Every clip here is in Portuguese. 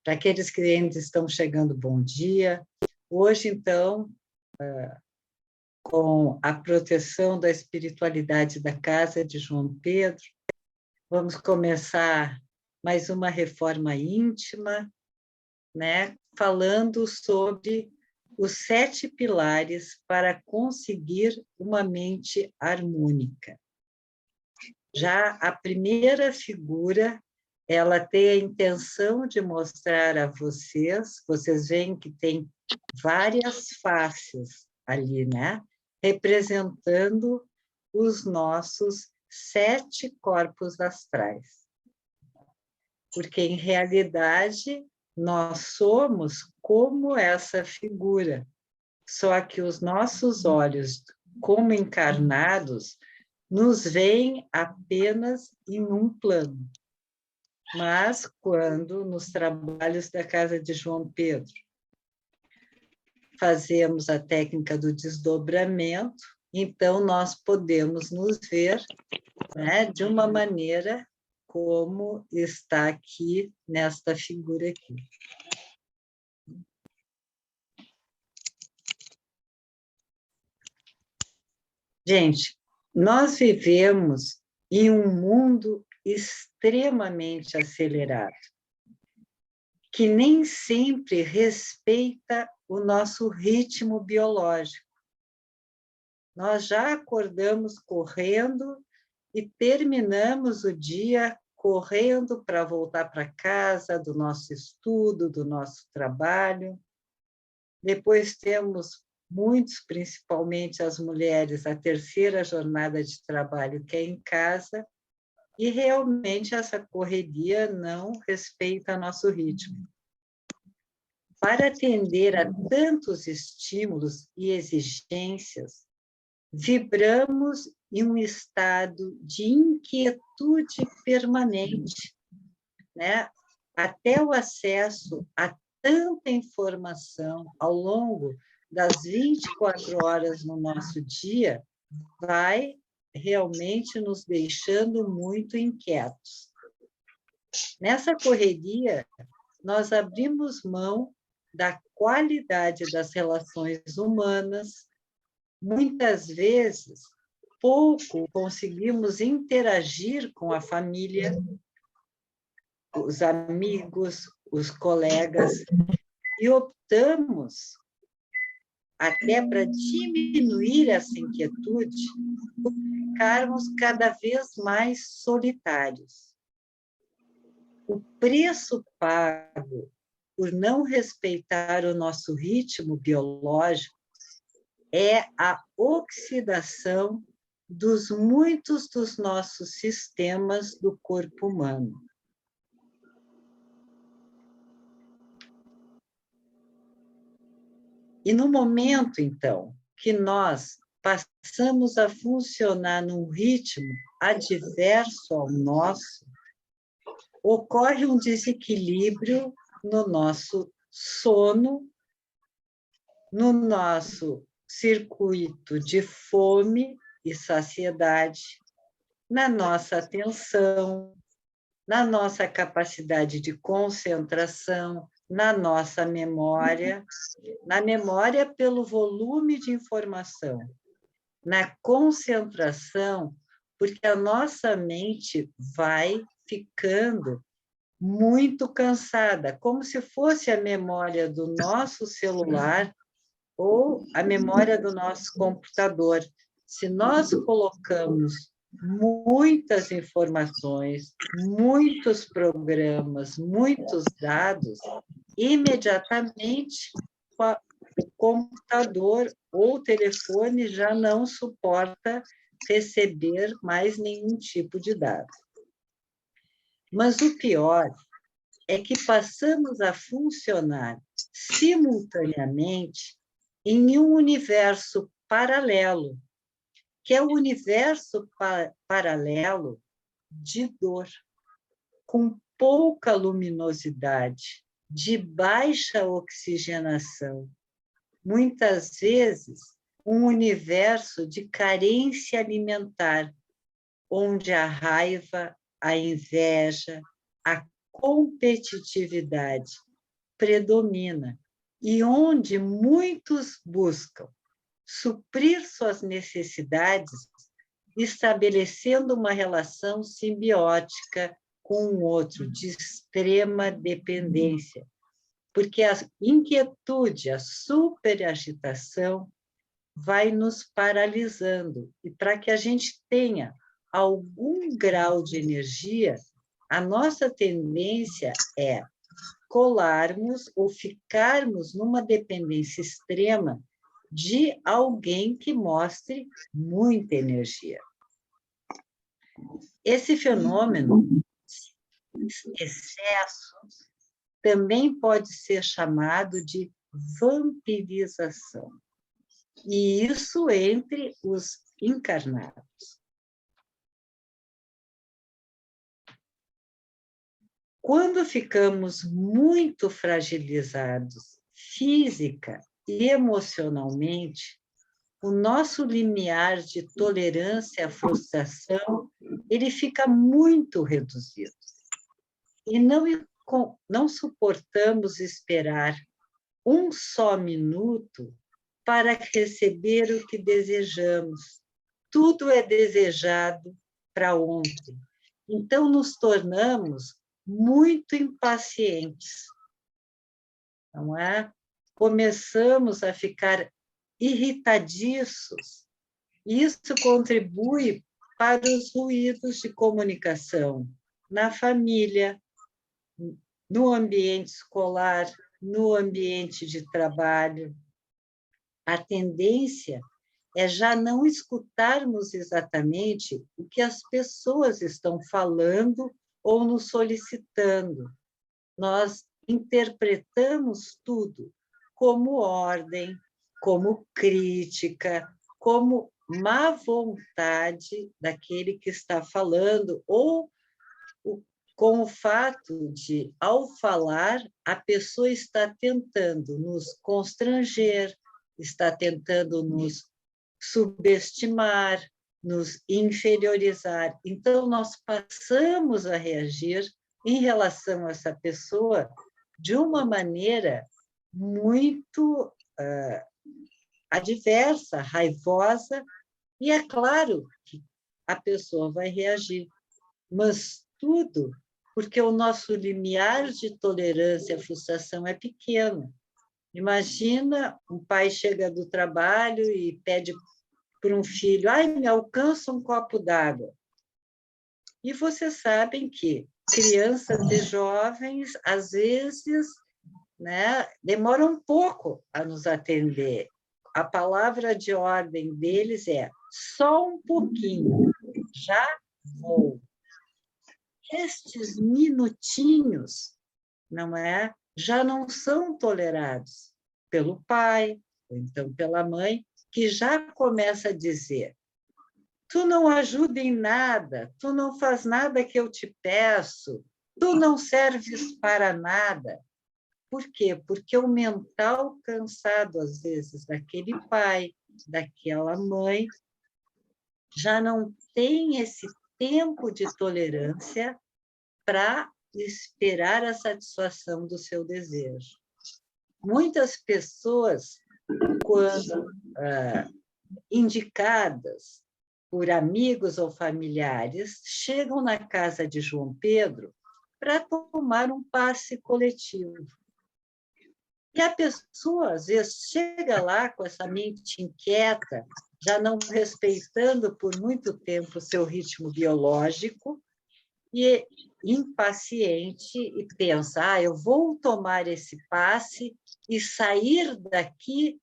Para aqueles que ainda estão chegando, bom dia. Hoje, então, com a proteção da espiritualidade da Casa de João Pedro, vamos começar mais uma reforma íntima, né? Falando sobre os 7 pilares para conseguir uma mente harmônica. Já a primeira figura, ela tem a intenção de mostrar a vocês veem que tem várias faces ali, né? Representando os nossos 7 corpos astrais. Porque, em realidade, nós somos como essa figura, só que os nossos olhos, como encarnados, nos veem apenas em um plano. Mas, quando, nos trabalhos da Casa de João Pedro, fazemos a técnica do desdobramento, então nós podemos nos ver, né, de uma maneira como está aqui, nesta figura aqui. Gente, nós vivemos em um mundo extremamente acelerado, que nem sempre respeita o nosso ritmo biológico. Nós já acordamos correndo e terminamos o dia correndo para voltar para casa, do nosso estudo, do nosso trabalho. Depois temos muitos, principalmente as mulheres, a terceira jornada de trabalho, que é em casa, e realmente essa correria não respeita nosso ritmo. Para atender a tantos estímulos e exigências, vibramos em um estado de inquietude permanente, né? Até o acesso a tanta informação ao longo das 24 horas no nosso dia vai realmente nos deixando muito inquietos. Nessa correria, nós abrimos mão da qualidade das relações humanas. Muitas vezes, pouco conseguimos interagir com a família, os amigos, os colegas, e optamos, até para diminuir essa inquietude, por ficarmos cada vez mais solitários. O preço pago por não respeitar o nosso ritmo biológico é a oxidação dos muitos dos nossos sistemas do corpo humano. E no momento, então, que nós passamos a funcionar num ritmo adverso ao nosso, ocorre um desequilíbrio no nosso sono, no nosso circuito de fome e saciedade, na nossa atenção, na nossa capacidade de concentração, na nossa memória, na memória pelo volume de informação, na concentração, porque a nossa mente vai ficando muito cansada, como se fosse a memória do nosso celular ou a memória do nosso computador. Se nós colocamos muitas informações, muitos programas, muitos dados, imediatamente o computador ou o telefone já não suporta receber mais nenhum tipo de dado. Mas o pior é que passamos a funcionar simultaneamente em um universo paralelo, que é o universo paralelo de dor, com pouca luminosidade, de baixa oxigenação. Muitas vezes, um universo de carência alimentar, onde a raiva, a inveja, a competitividade predomina e onde muitos buscam suprir suas necessidades, estabelecendo uma relação simbiótica com o outro, de extrema dependência, porque a inquietude, a superagitação vai nos paralisando, e para que a gente tenha algum grau de energia, a nossa tendência é colarmos ou ficarmos numa dependência extrema de alguém que mostre muita energia. Esse fenômeno, excesso, também pode ser chamado de vampirização, e isso entre os encarnados. Quando ficamos muito fragilizados física e emocionalmente, o nosso limiar de tolerância à frustração, ele fica muito reduzido. E não suportamos esperar um só minuto para receber o que desejamos. Tudo é desejado para ontem. Então, nos tornamos muito impacientes, não é? Começamos a ficar irritadiços. Isso contribui para os ruídos de comunicação na família, no ambiente escolar, no ambiente de trabalho. A tendência é já não escutarmos exatamente o que as pessoas estão falando ou nos solicitando. Nós interpretamos tudo como ordem, como crítica, como má vontade daquele que está falando, ou com o fato de, ao falar, a pessoa está tentando nos constranger, está tentando nos subestimar, nos inferiorizar. Então, nós passamos a reagir em relação a essa pessoa de uma maneira muito adversa, raivosa, e é claro que a pessoa vai reagir, mas tudo porque o nosso limiar de tolerância à frustração é pequeno. Imagina, um pai chega do trabalho e pede para um filho: ai, me alcança um copo d'água. E vocês sabem que crianças e jovens, às vezes, né, demoram um pouco a nos atender. A palavra de ordem deles é só um pouquinho, já vou. Estes minutinhos, não é, já não são tolerados pelo pai, ou então pela mãe, que já começa a dizer: tu não ajuda em nada, tu não faz nada que eu te peço, tu não serves para nada. Por quê? Porque o mental cansado, às vezes, daquele pai, daquela mãe, já não tem esse tempo de tolerância para esperar a satisfação do seu desejo. Muitas pessoas, quando indicadas por amigos ou familiares, chegam na casa de João Pedro para tomar um passe coletivo. E a pessoa, às vezes, chega lá com essa mente inquieta, já não respeitando por muito tempo o seu ritmo biológico, e impaciente, e pensa: eu vou tomar esse passe e sair daqui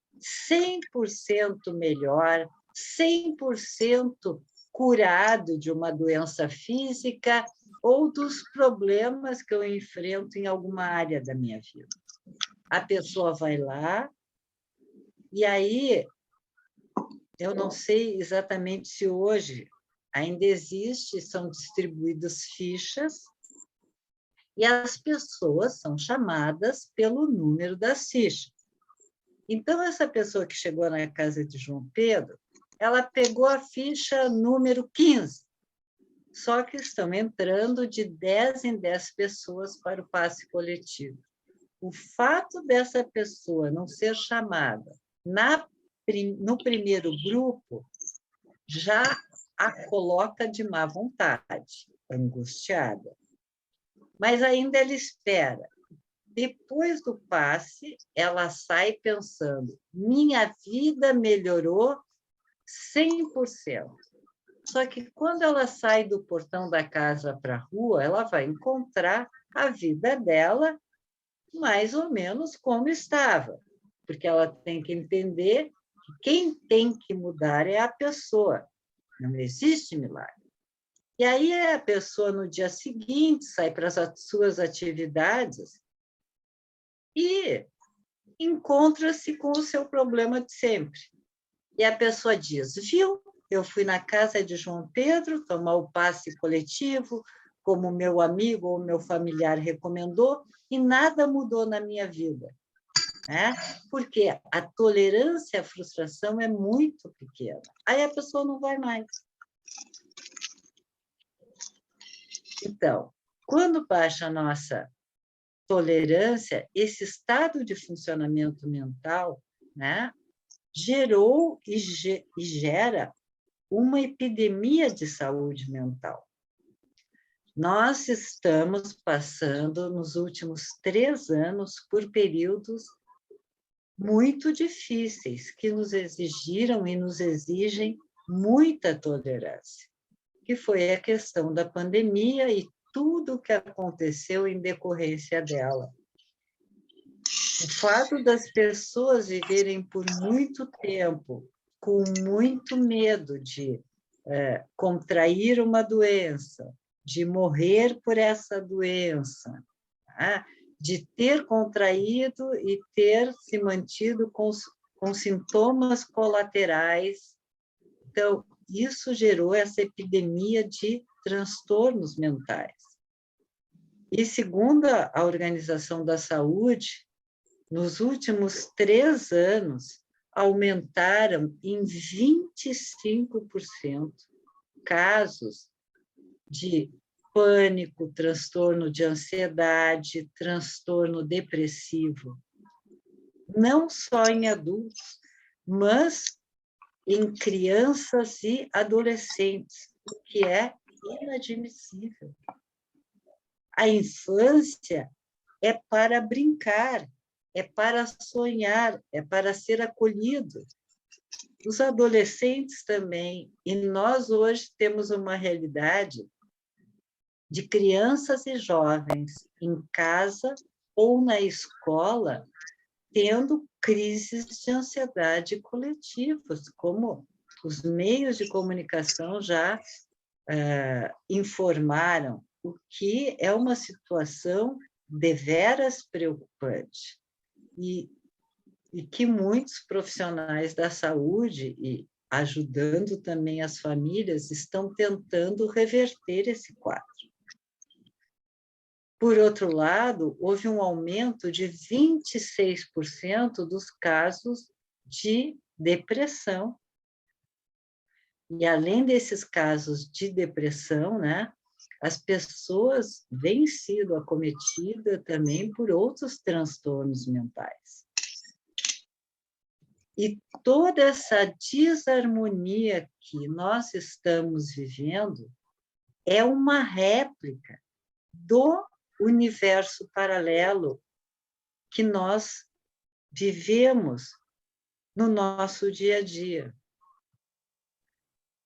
100% melhor, 100% curado de uma doença física ou dos problemas que eu enfrento em alguma área da minha vida. A pessoa vai lá, e aí, eu não sei exatamente se hoje ainda existe, são distribuídas fichas, e as pessoas são chamadas pelo número das fichas. Então, essa pessoa que chegou na casa de João Pedro, ela pegou a ficha número 15, só que estão entrando de 10 em 10 pessoas para o passe coletivo. o fato dessa pessoa não ser chamada no primeiro grupo já a coloca de má vontade, angustiada. Mas ainda ela espera. Depois do passe, ela sai pensando: minha vida melhorou 100%. Só que quando ela sai do portão da casa para a rua, ela vai encontrar a vida dela mais ou menos como estava, porque ela tem que entender que quem tem que mudar é a pessoa, não existe milagre. E aí a pessoa, no dia seguinte, sai para as suas atividades e encontra-se com o seu problema de sempre. E a pessoa diz: viu, eu fui na casa de João Pedro tomar o passe coletivo, como meu amigo ou meu familiar recomendou, e nada mudou na minha vida. Né? Porque a tolerância à frustração é muito pequena. Aí a pessoa não vai mais. Então, quando baixa a nossa tolerância, esse estado de funcionamento mental, né, gerou e gera uma epidemia de saúde mental. Nós estamos passando, nos últimos 3 anos, por períodos muito difíceis, que nos exigiram e nos exigem muita tolerância, que foi a questão da pandemia e tudo o que aconteceu em decorrência dela. O fato das pessoas viverem por muito tempo com muito medo de contrair uma doença, de morrer por essa doença, né? De ter contraído e ter se mantido com sintomas colaterais. Então, isso gerou essa epidemia de transtornos mentais. E, segundo a Organização da Saúde, nos últimos 3 anos, aumentaram em 25% casos de pânico, transtorno de ansiedade, transtorno depressivo. Não só em adultos, mas em crianças e adolescentes, o que é inadmissível. A infância é para brincar, é para sonhar, é para ser acolhido. Os adolescentes também. E nós hoje temos uma realidade de crianças e jovens em casa ou na escola tendo crises de ansiedade coletivas, como os meios de comunicação já informaram, o que é uma situação deveras preocupante. E que muitos profissionais da saúde, e ajudando também as famílias, estão tentando reverter esse quadro. Por outro lado, houve um aumento de 26% dos casos de depressão. E, além desses casos de depressão, né, as pessoas vêm sido acometidas também por outros transtornos mentais. E toda essa desarmonia que nós estamos vivendo é uma réplica do universo paralelo que nós vivemos no nosso dia a dia.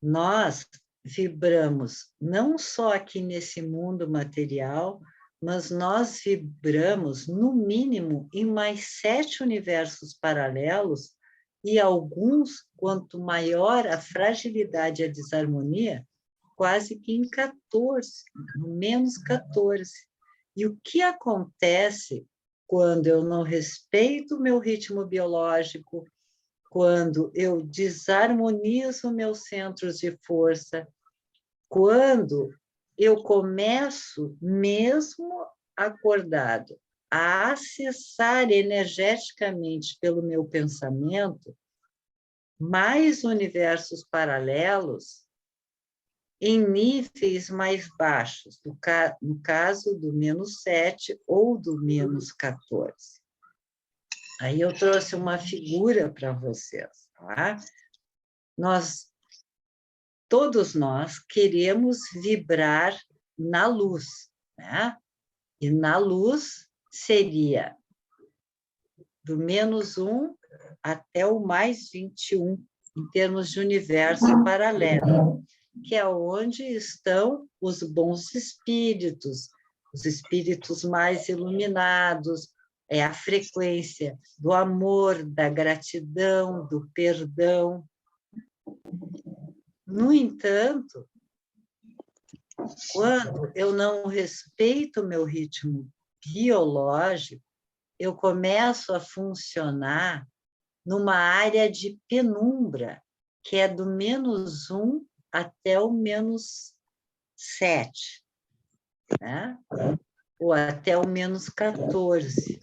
Nós vibramos não só aqui nesse mundo material, mas nós vibramos, no mínimo, em mais 7 universos paralelos, e alguns, quanto maior a fragilidade e a desarmonia, quase que em 14, no menos 14. E o que acontece quando eu não respeito o meu ritmo biológico, quando eu desarmonizo meus centros de força, quando eu começo, mesmo acordado, a acessar energeticamente pelo meu pensamento mais universos paralelos, em níveis mais baixos, no caso do -7 ou do -14. Aí eu trouxe uma figura para vocês, tá? Todos nós queremos vibrar na luz, né? E na luz seria do -1 até o +21, em termos de universo paralelo, que é onde estão os bons espíritos, os espíritos mais iluminados, é a frequência do amor, da gratidão, do perdão. No entanto, quando eu não respeito o meu ritmo biológico, eu começo a funcionar numa área de penumbra, que é do -1 até o -7, né? Ou até o -14.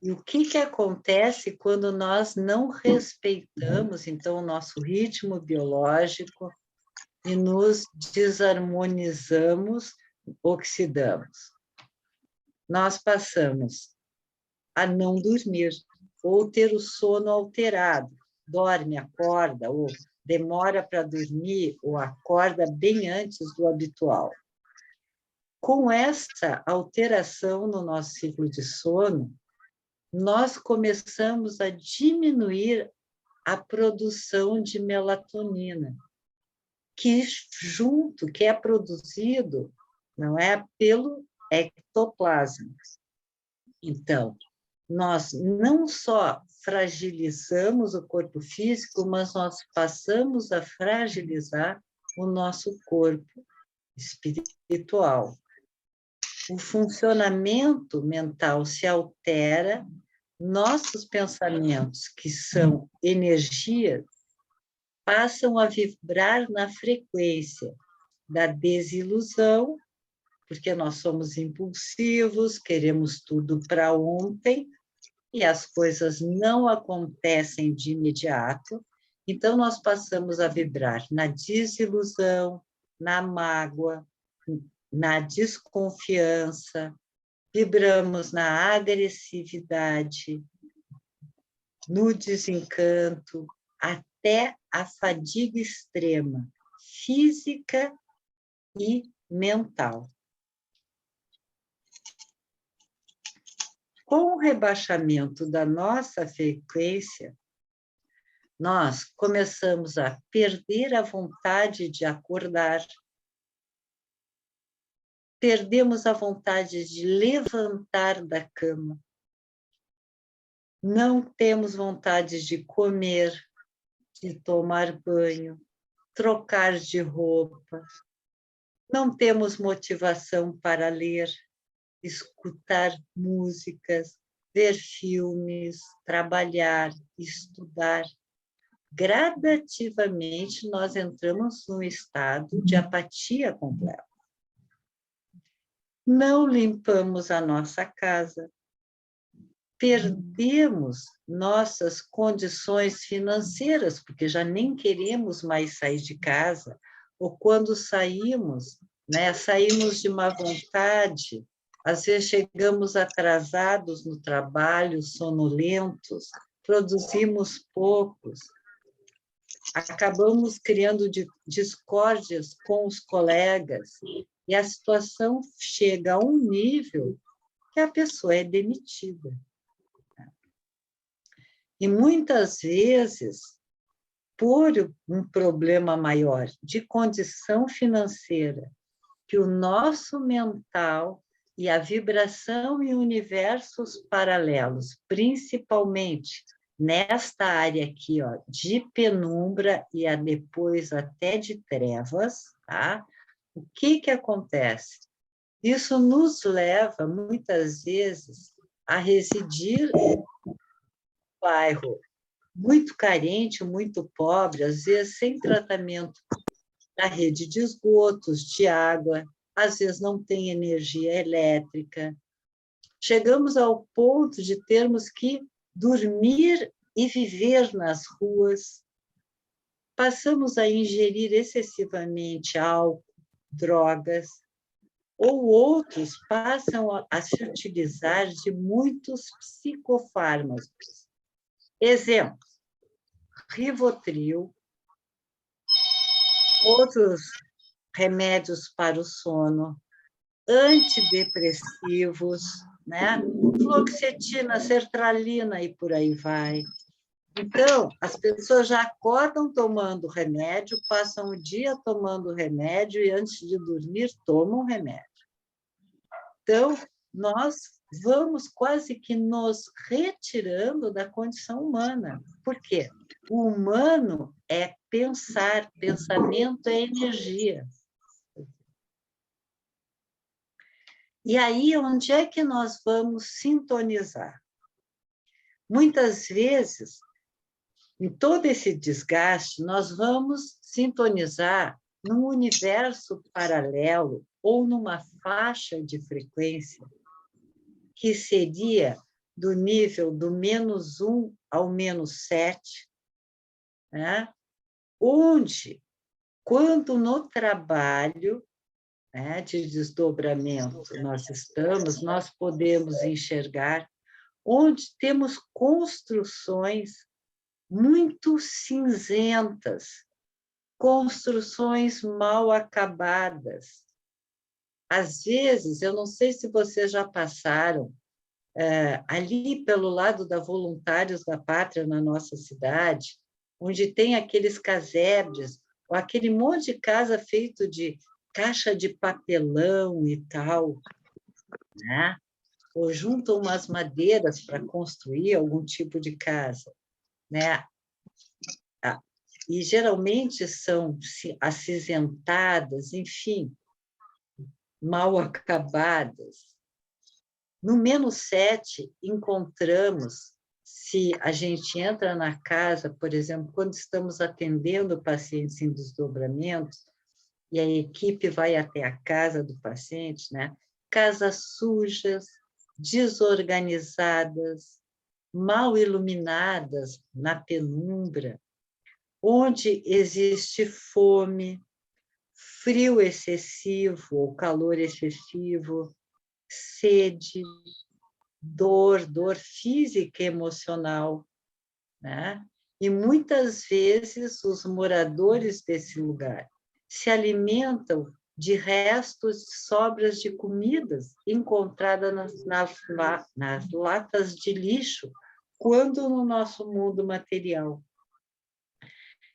E o que acontece quando nós não respeitamos, então, o nosso ritmo biológico e nos desarmonizamos, oxidamos? Nós passamos a não dormir, ou ter o sono alterado, dorme, acorda, ou demora para dormir, ou acorda bem antes do habitual. Com essa alteração no nosso ciclo de sono, nós começamos a diminuir a produção de melatonina, que é produzido, não é, pelo ectoplasma. Então, nós não só fragilizamos o corpo físico, mas nós passamos a fragilizar o nosso corpo espiritual. O funcionamento mental se altera, nossos pensamentos, que são energias, passam a vibrar na frequência da desilusão, porque nós somos impulsivos, queremos tudo para ontem, e as coisas não acontecem de imediato, então nós passamos a vibrar na desilusão, na mágoa, na desconfiança, vibramos na agressividade, no desencanto, até a fadiga extrema, física e mental. Com o rebaixamento da nossa frequência, nós começamos a perder a vontade de acordar, perdemos a vontade de levantar da cama, não temos vontade de comer, de tomar banho, trocar de roupa, não temos motivação para ler, escutar músicas, ver filmes, trabalhar, estudar. Gradativamente, nós entramos num estado de apatia completa. Não limpamos a nossa casa, perdemos nossas condições financeiras, porque já nem queremos mais sair de casa, ou quando saímos, né, saímos de má vontade, às vezes chegamos atrasados no trabalho, sonolentos, produzimos poucos, acabamos criando discórdias com os colegas, e a situação chega a um nível que a pessoa é demitida. E muitas vezes, por um problema maior de condição financeira, que o nosso mental e a vibração em universos paralelos, principalmente nesta área aqui, ó, de penumbra e depois até de trevas, tá? O que acontece? Isso nos leva, muitas vezes, a residir em um bairro muito carente, muito pobre, às vezes sem tratamento da rede de esgotos, de água, às vezes não tem energia elétrica. Chegamos ao ponto de termos que dormir e viver nas ruas. passamos a ingerir excessivamente álcool, drogas, ou outros passam a se utilizar de muitos psicofármacos. Exemplo, Rivotril, outros remédios para o sono, antidepressivos, né? Fluoxetina, sertralina e por aí vai. Então, as pessoas já acordam tomando remédio, passam o dia tomando remédio e antes de dormir tomam remédio. Então, nós vamos quase que nos retirando da condição humana. Por quê? O humano é pensar, pensamento é energia. E aí, onde é que nós vamos sintonizar? Muitas vezes, em todo esse desgaste, nós vamos sintonizar num universo paralelo ou numa faixa de frequência que seria do nível do -1 ao -7, né? Onde, quando no trabalho, né, de desdobramento nós estamos, nós podemos enxergar onde temos construções muito cinzentas, construções mal acabadas. Às vezes, eu não sei se vocês já passaram, ali pelo lado da Voluntários da Pátria, na nossa cidade, onde tem aqueles casebres, ou aquele monte de casa feito de caixa de papelão e tal, né? Ou juntam umas madeiras para construir algum tipo de casa, né? E geralmente são acinzentadas, enfim, mal acabadas. No -7, encontramos, se a gente entra na casa, por exemplo, quando estamos atendendo pacientes em desdobramento, e a equipe vai até a casa do paciente, né? Casas sujas, desorganizadas, mal iluminadas na penumbra, onde existe fome, frio excessivo ou calor excessivo, sede, dor física e emocional, né? E muitas vezes os moradores desse lugar se alimentam de restos, sobras de comidas encontradas nas latas de lixo, quando no nosso mundo material.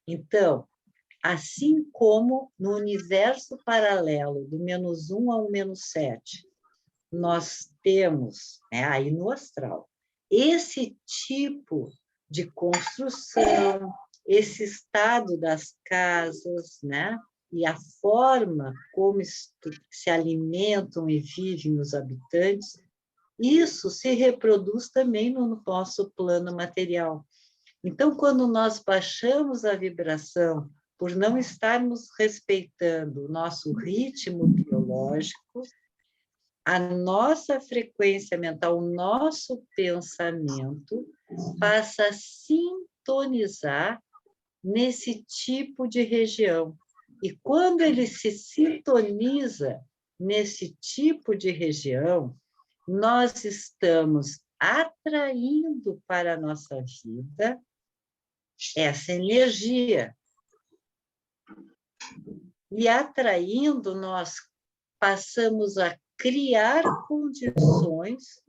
Então, assim como no universo paralelo, do -1 ao -7, nós temos, né, aí no astral, esse tipo de construção, esse estado das casas, né, e a forma como se alimentam e vivem os habitantes, isso se reproduz também no nosso plano material. Então, quando nós baixamos a vibração por não estarmos respeitando o nosso ritmo biológico, a nossa frequência mental, o nosso pensamento passa a sintonizar nesse tipo de região. E quando ele se sintoniza nesse tipo de região, nós estamos atraindo para a nossa vida essa energia. E atraindo, nós passamos a criar condições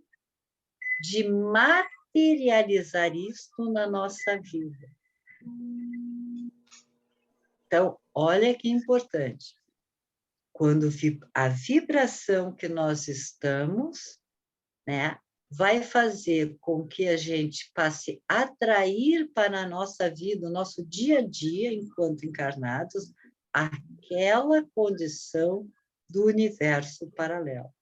de materializar isto na nossa vida. Então, olha que importante. Quando a vibração que nós estamos, né, vai fazer com que a gente passe a atrair para a nossa vida, o nosso dia a dia, enquanto encarnados, aquela condição do universo paralelo.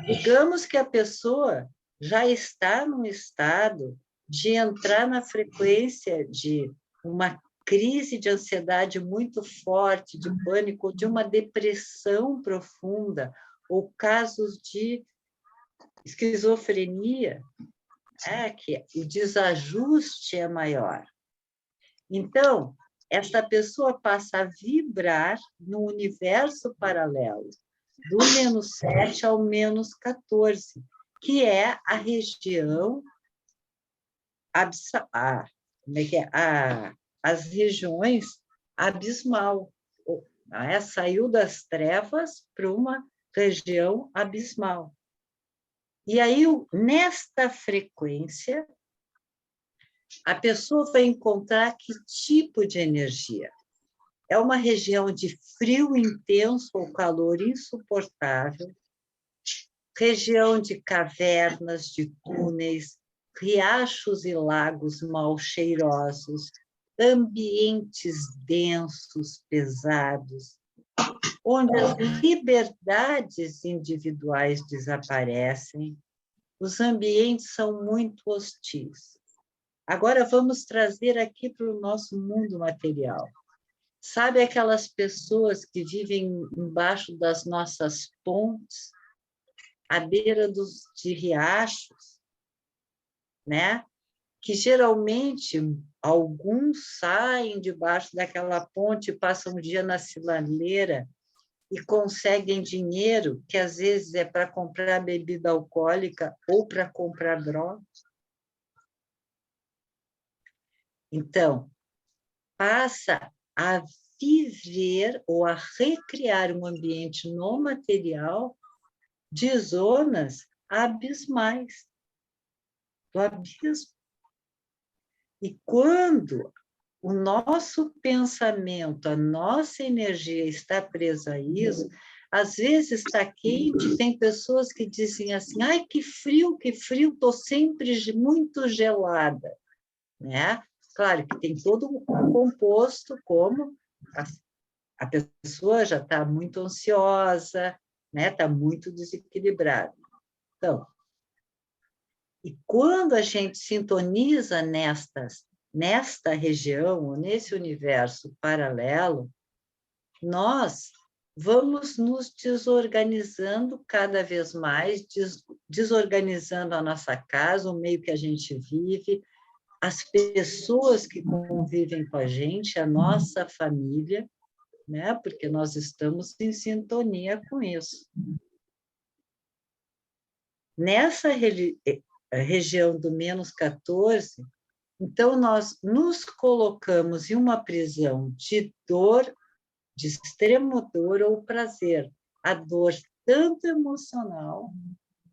Digamos que a pessoa já está num estado de entrar na frequência de uma crise de ansiedade muito forte, de pânico, de uma depressão profunda, ou casos de esquizofrenia, que o desajuste é maior. Então, esta pessoa passa a vibrar no universo paralelo, do -7 ao -14, que é a região, como é que é? As regiões abismal. Saiu das trevas para uma região abismal. E aí, nesta frequência, a pessoa vai encontrar que tipo de energia? É uma região de frio intenso ou calor insuportável, região de cavernas, de túneis, riachos e lagos mal cheirosos, ambientes densos, pesados, onde as liberdades individuais desaparecem, os ambientes são muito hostis. Agora vamos trazer aqui para o nosso mundo material. Sabe aquelas pessoas que vivem embaixo das nossas pontes, à beira de riachos, né? Que geralmente alguns saem debaixo daquela ponte, passam um dia na sinaleira e conseguem dinheiro, que às vezes é para comprar bebida alcoólica ou para comprar droga. Então, passa a viver ou a recriar um ambiente no material de zonas abismais, do abismo. E quando o nosso pensamento, a nossa energia está presa a isso, às vezes está quente, tem pessoas que dizem assim, ai, que frio, estou sempre muito gelada, né? Claro que tem todo um composto, como a pessoa já está muito ansiosa, né? Está muito desequilibrada. Então, e quando a gente sintoniza nesta região, ou nesse universo paralelo, nós vamos nos desorganizando cada vez mais, desorganizando a nossa casa, o meio que a gente vive, as pessoas que convivem com a gente, a nossa família, né? Porque nós estamos em sintonia com isso. Nessa região do -14, então nós nos colocamos em uma prisão de dor, de extrema dor ou prazer. A dor tanto emocional,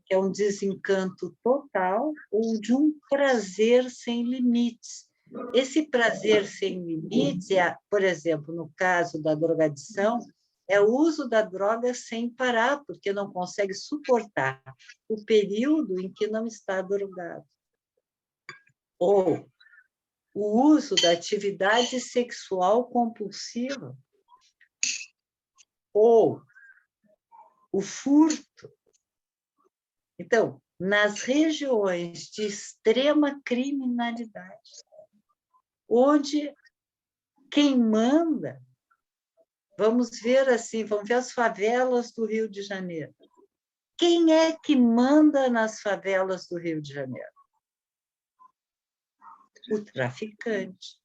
que é um desencanto total, ou de um prazer sem limites. Esse prazer sem limites, por exemplo, no caso da drogadição, é o uso da droga sem parar, porque não consegue suportar o período em que não está drogado. Ou o uso da atividade sexual compulsiva, ou o furto. Então, nas regiões de extrema criminalidade, onde quem manda, vamos ver as favelas do Rio de Janeiro. Quem é que manda nas favelas do Rio de Janeiro? O traficante.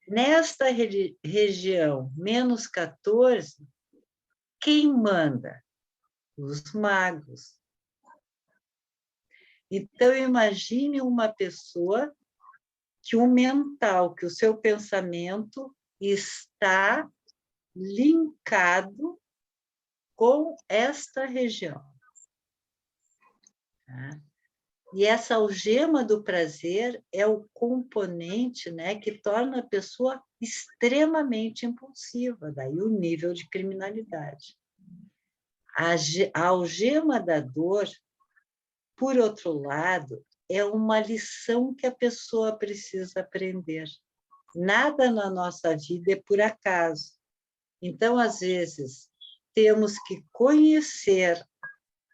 Nesta região -14, quem manda? Os magos. Então, imagine uma pessoa que o mental, que o seu pensamento está linkado com esta região. Tá? E essa algema do prazer é o componente, né, que torna a pessoa extremamente impulsiva, daí o nível de criminalidade. A algema da dor, por outro lado, é uma lição que a pessoa precisa aprender. Nada na nossa vida é por acaso. Então, às vezes, temos que conhecer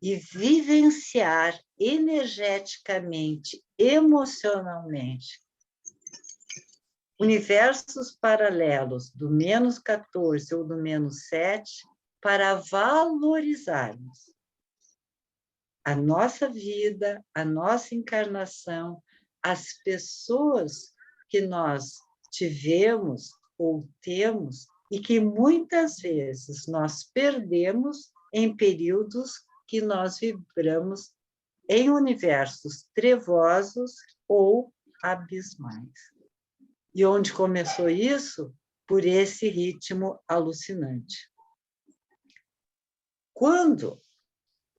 e vivenciar energeticamente, emocionalmente, universos paralelos do -14 ou do -7 para valorizarmos a nossa vida, a nossa encarnação, as pessoas que nós tivemos ou temos e que muitas vezes nós perdemos em períodos que nós vibramos em universos trevosos ou abismais. E onde começou isso? Por esse ritmo alucinante. Quando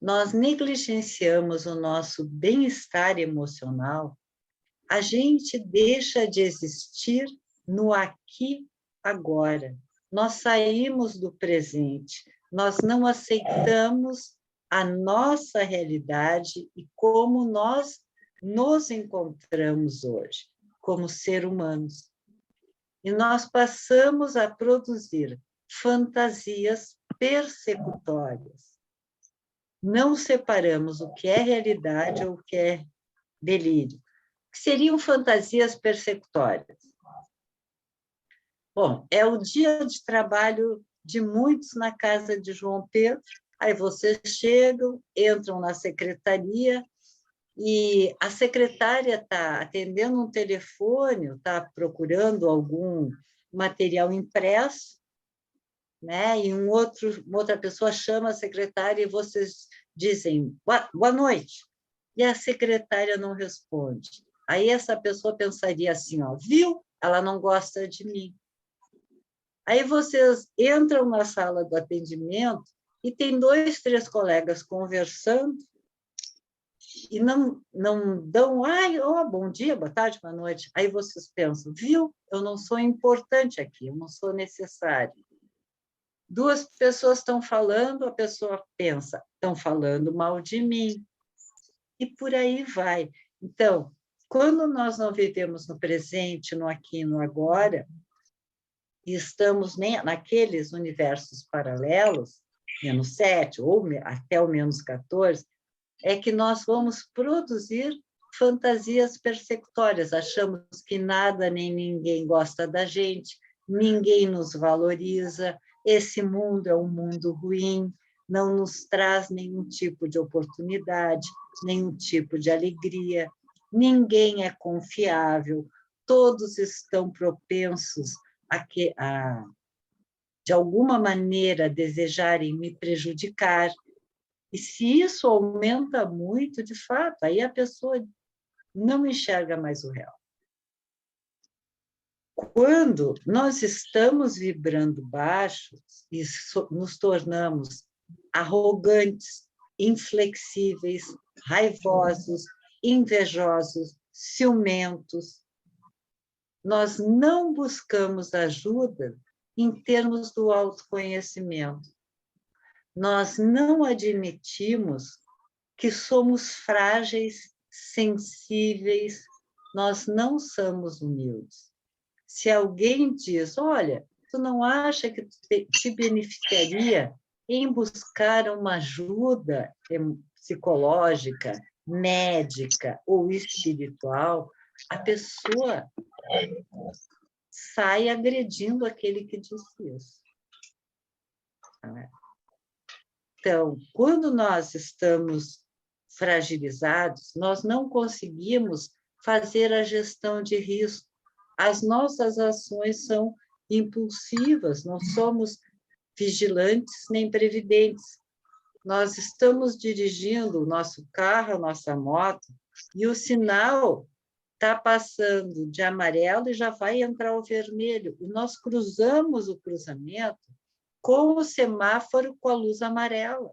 nós negligenciamos o nosso bem-estar emocional, a gente deixa de existir no aqui, agora. Nós saímos do presente, nós não aceitamos a nossa realidade e como nós nos encontramos hoje, como seres humanos. E nós passamos a produzir fantasias persecutórias. Não separamos o que é realidade ou o que é delírio. Que seriam fantasias persecutórias? Bom, é o dia de trabalho de muitos na casa de João Pedro, aí vocês chegam, entram na secretaria, e a secretária está atendendo um telefone, está procurando algum material impresso, né? E uma outra pessoa chama a secretária e vocês dizem, boa noite, e a secretária não responde. Aí essa pessoa pensaria assim, ó, viu? Ela não gosta de mim. Aí vocês entram na sala do atendimento e tem 2, 3 colegas conversando e não dão, bom dia, boa tarde, boa noite. Aí vocês pensam, viu? Eu não sou importante aqui, eu não sou necessário. 2 pessoas estão falando, a pessoa pensa, estão falando mal de mim. E por aí vai. Então, quando nós não vivemos no presente, no aqui e no agora, e estamos naqueles universos paralelos, -7 ou até o -14, é que nós vamos produzir fantasias persecutórias. Achamos que nada nem ninguém gosta da gente, ninguém nos valoriza, esse mundo é um mundo ruim, não nos traz nenhum tipo de oportunidade, nenhum tipo de alegria, ninguém é confiável, todos estão propensos de alguma maneira, desejarem me prejudicar. E se isso aumenta muito, de fato, aí a pessoa não enxerga mais o real. Quando nós estamos vibrando baixo e nos tornamos arrogantes, inflexíveis, raivosos, invejosos, ciumentos, nós não buscamos ajuda em termos do autoconhecimento. Nós não admitimos que somos frágeis, sensíveis, nós não somos humildes. Se alguém diz, olha, tu não acha que te beneficiaria em buscar uma ajuda psicológica, médica ou espiritual, a pessoa sai agredindo aquele que disse isso. Então, quando nós estamos fragilizados, nós não conseguimos fazer a gestão de risco. As nossas ações são impulsivas, não somos vigilantes nem previdentes. Nós estamos dirigindo o nosso carro, a nossa moto, e o sinal está passando de amarelo e já vai entrar o vermelho. E nós cruzamos o cruzamento com o semáforo com a luz amarela.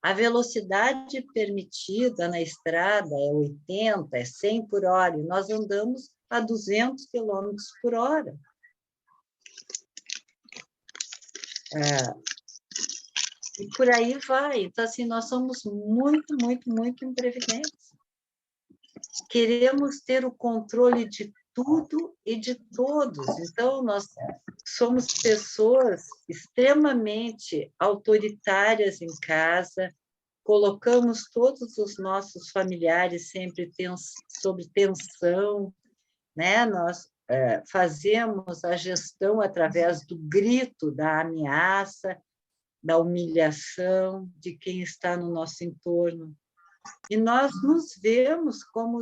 A velocidade permitida na estrada é 80, é 100 por hora, e nós andamos a 200 quilômetros por hora. E por aí vai. Então, assim, nós somos muito, muito, muito imprevidentes. Queremos ter o controle de tudo e de todos. Então, nós somos pessoas extremamente autoritárias em casa, colocamos todos os nossos familiares sempre sob tensão, né? Nós fazemos a gestão através do grito, da ameaça, da humilhação de quem está no nosso entorno. E nós nos vemos como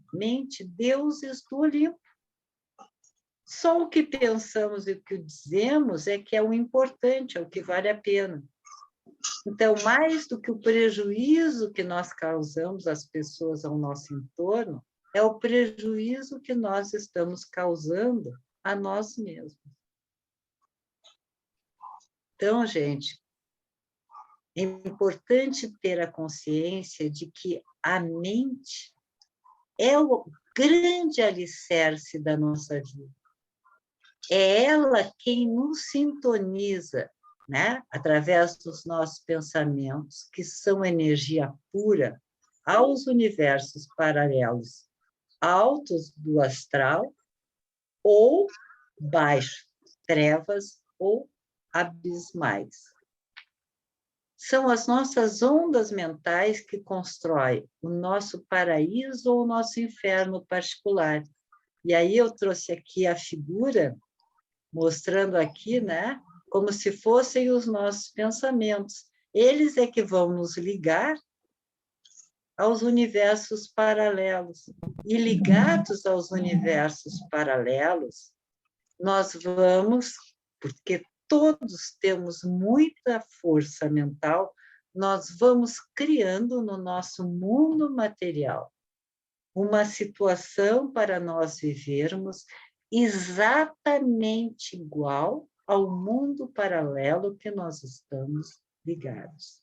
simplesmente deuses do Olimpo. Só o que pensamos e o que dizemos é que é o importante, é o que vale a pena. Então, mais do que o prejuízo que nós causamos às pessoas ao nosso entorno, é o prejuízo que nós estamos causando a nós mesmos. Então, gente, é importante ter a consciência de que a mente é o grande alicerce da nossa vida. É ela quem nos sintoniza, né? Através dos nossos pensamentos, que são energia pura, aos universos paralelos, altos do astral ou baixos, trevas ou abismais. São as nossas ondas mentais que constroem o nosso paraíso ou o nosso inferno particular. E aí eu trouxe aqui a figura, mostrando aqui, né, como se fossem os nossos pensamentos. Eles é que vão nos ligar aos universos paralelos. E ligados aos universos paralelos, nós vamos, porque todos temos muita força mental, nós vamos criando no nosso mundo material uma situação para nós vivermos exatamente igual ao mundo paralelo que nós estamos ligados.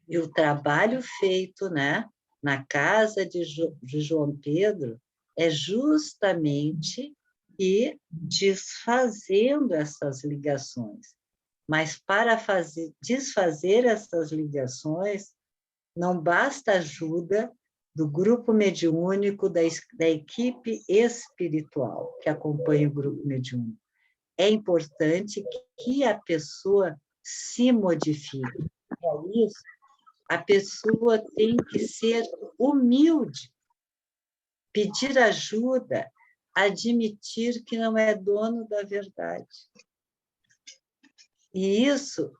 E o trabalho feito, né, na casa de João Pedro é justamente ir desfazendo essas ligações. Mas para desfazer essas ligações, não basta ajuda do grupo mediúnico, da equipe espiritual que acompanha o grupo mediúnico. É importante que a pessoa se modifique. Para isso, a pessoa tem que ser humilde, pedir ajuda, admitir que não é dono da verdade. E isso,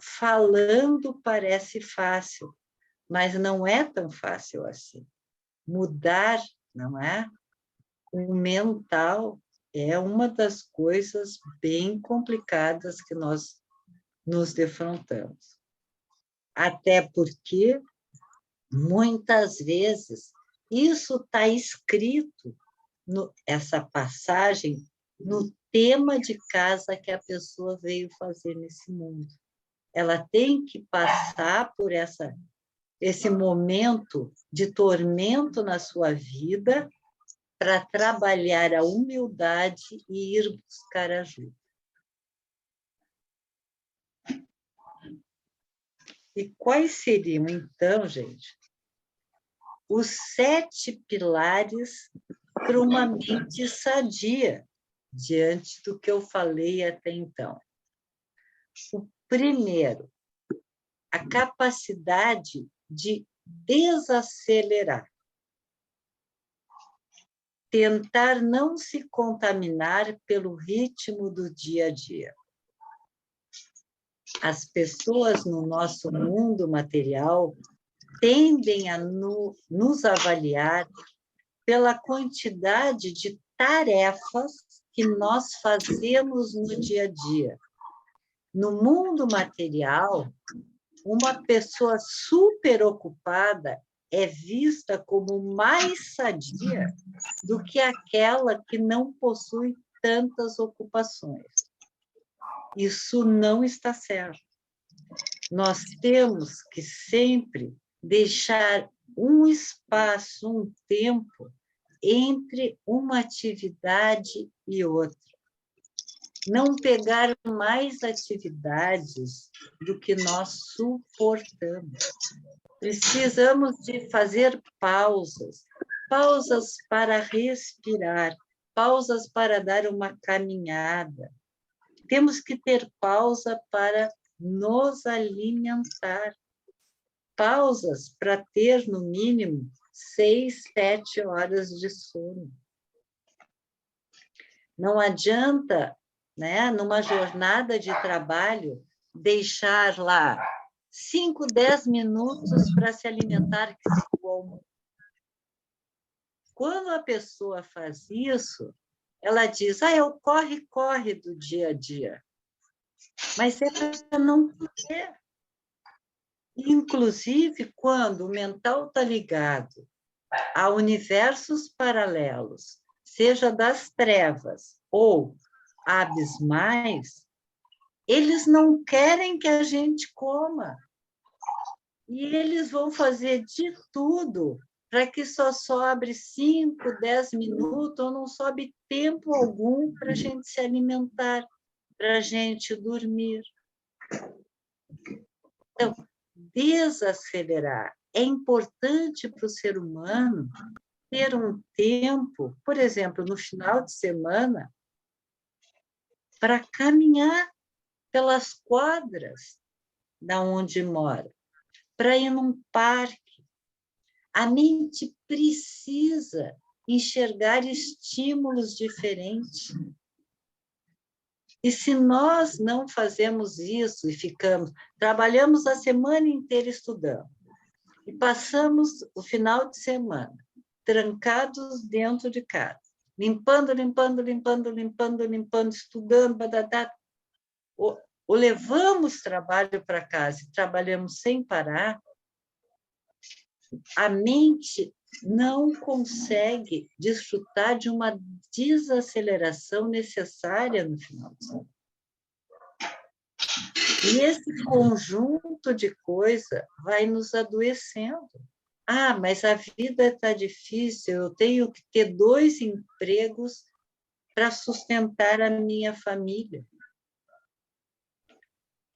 falando, parece fácil, mas não é tão fácil assim. Mudar, não é? O mental é uma das coisas bem complicadas que nós nos defrontamos. Até porque, muitas vezes, isso está escrito, essa passagem, no tema de casa que a pessoa veio fazer nesse mundo. Ela tem que passar por esse momento de tormento na sua vida para trabalhar a humildade e ir buscar ajuda. E quais seriam, então, gente, os 7 pilares para uma mente sadia, diante do que eu falei até então? O primeiro, a capacidade de desacelerar. Tentar não se contaminar pelo ritmo do dia a dia. As pessoas no nosso mundo material tendem a nos avaliar pela quantidade de tarefas que nós fazemos no dia a dia. No mundo material, uma pessoa super ocupada é vista como mais sadia do que aquela que não possui tantas ocupações. Isso não está certo. Nós temos que sempre deixar um espaço, um tempo entre uma atividade e outra. Não pegar mais atividades do que nós suportamos. Precisamos de fazer pausas, pausas para respirar, pausas para dar uma caminhada. Temos que ter pausa para nos alimentar, pausas para ter, no mínimo, 6, 7 horas de sono. Não adianta, né, numa jornada de trabalho, deixar lá 5, 10 minutos para se alimentar, que seria o almoço. quando a pessoa faz isso, ela diz, é o corre-corre do dia a dia. Mas é para não poder. Inclusive, quando o mental está ligado a universos paralelos, seja das trevas ou abismais, eles não querem que a gente coma. E eles vão fazer de tudo para que só sobre 5, 10 minutos, ou não sobe tempo algum para a gente se alimentar, para a gente dormir. Então, desacelerar. É importante para o ser humano ter um tempo, por exemplo, no final de semana, para caminhar pelas quadras da onde mora, para ir num parque. A mente precisa enxergar estímulos diferentes. E se nós não fazemos isso e trabalhamos a semana inteira estudando, e passamos o final de semana trancados dentro de casa, limpando, estudando, ou levamos trabalho para casa e trabalhamos sem parar, a mente não consegue desfrutar de uma desaceleração necessária no final de semana. E esse conjunto de coisas vai nos adoecendo. Ah, mas a vida está difícil, eu tenho que ter 2 empregos para sustentar a minha família.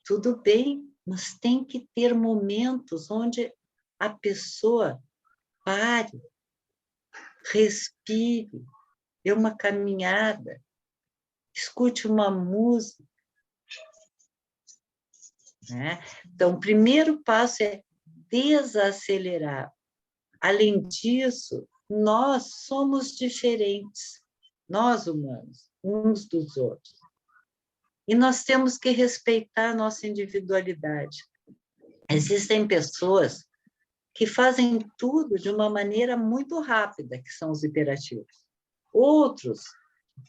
Tudo bem, mas tem que ter momentos onde a pessoa pare, respire, dê uma caminhada, escute uma música. Né? Então, o primeiro passo é desacelerar. Além disso, nós somos diferentes, nós humanos, uns dos outros. E nós temos que respeitar a nossa individualidade. Existem pessoas que fazem tudo de uma maneira muito rápida, que são os hiperativos. Outros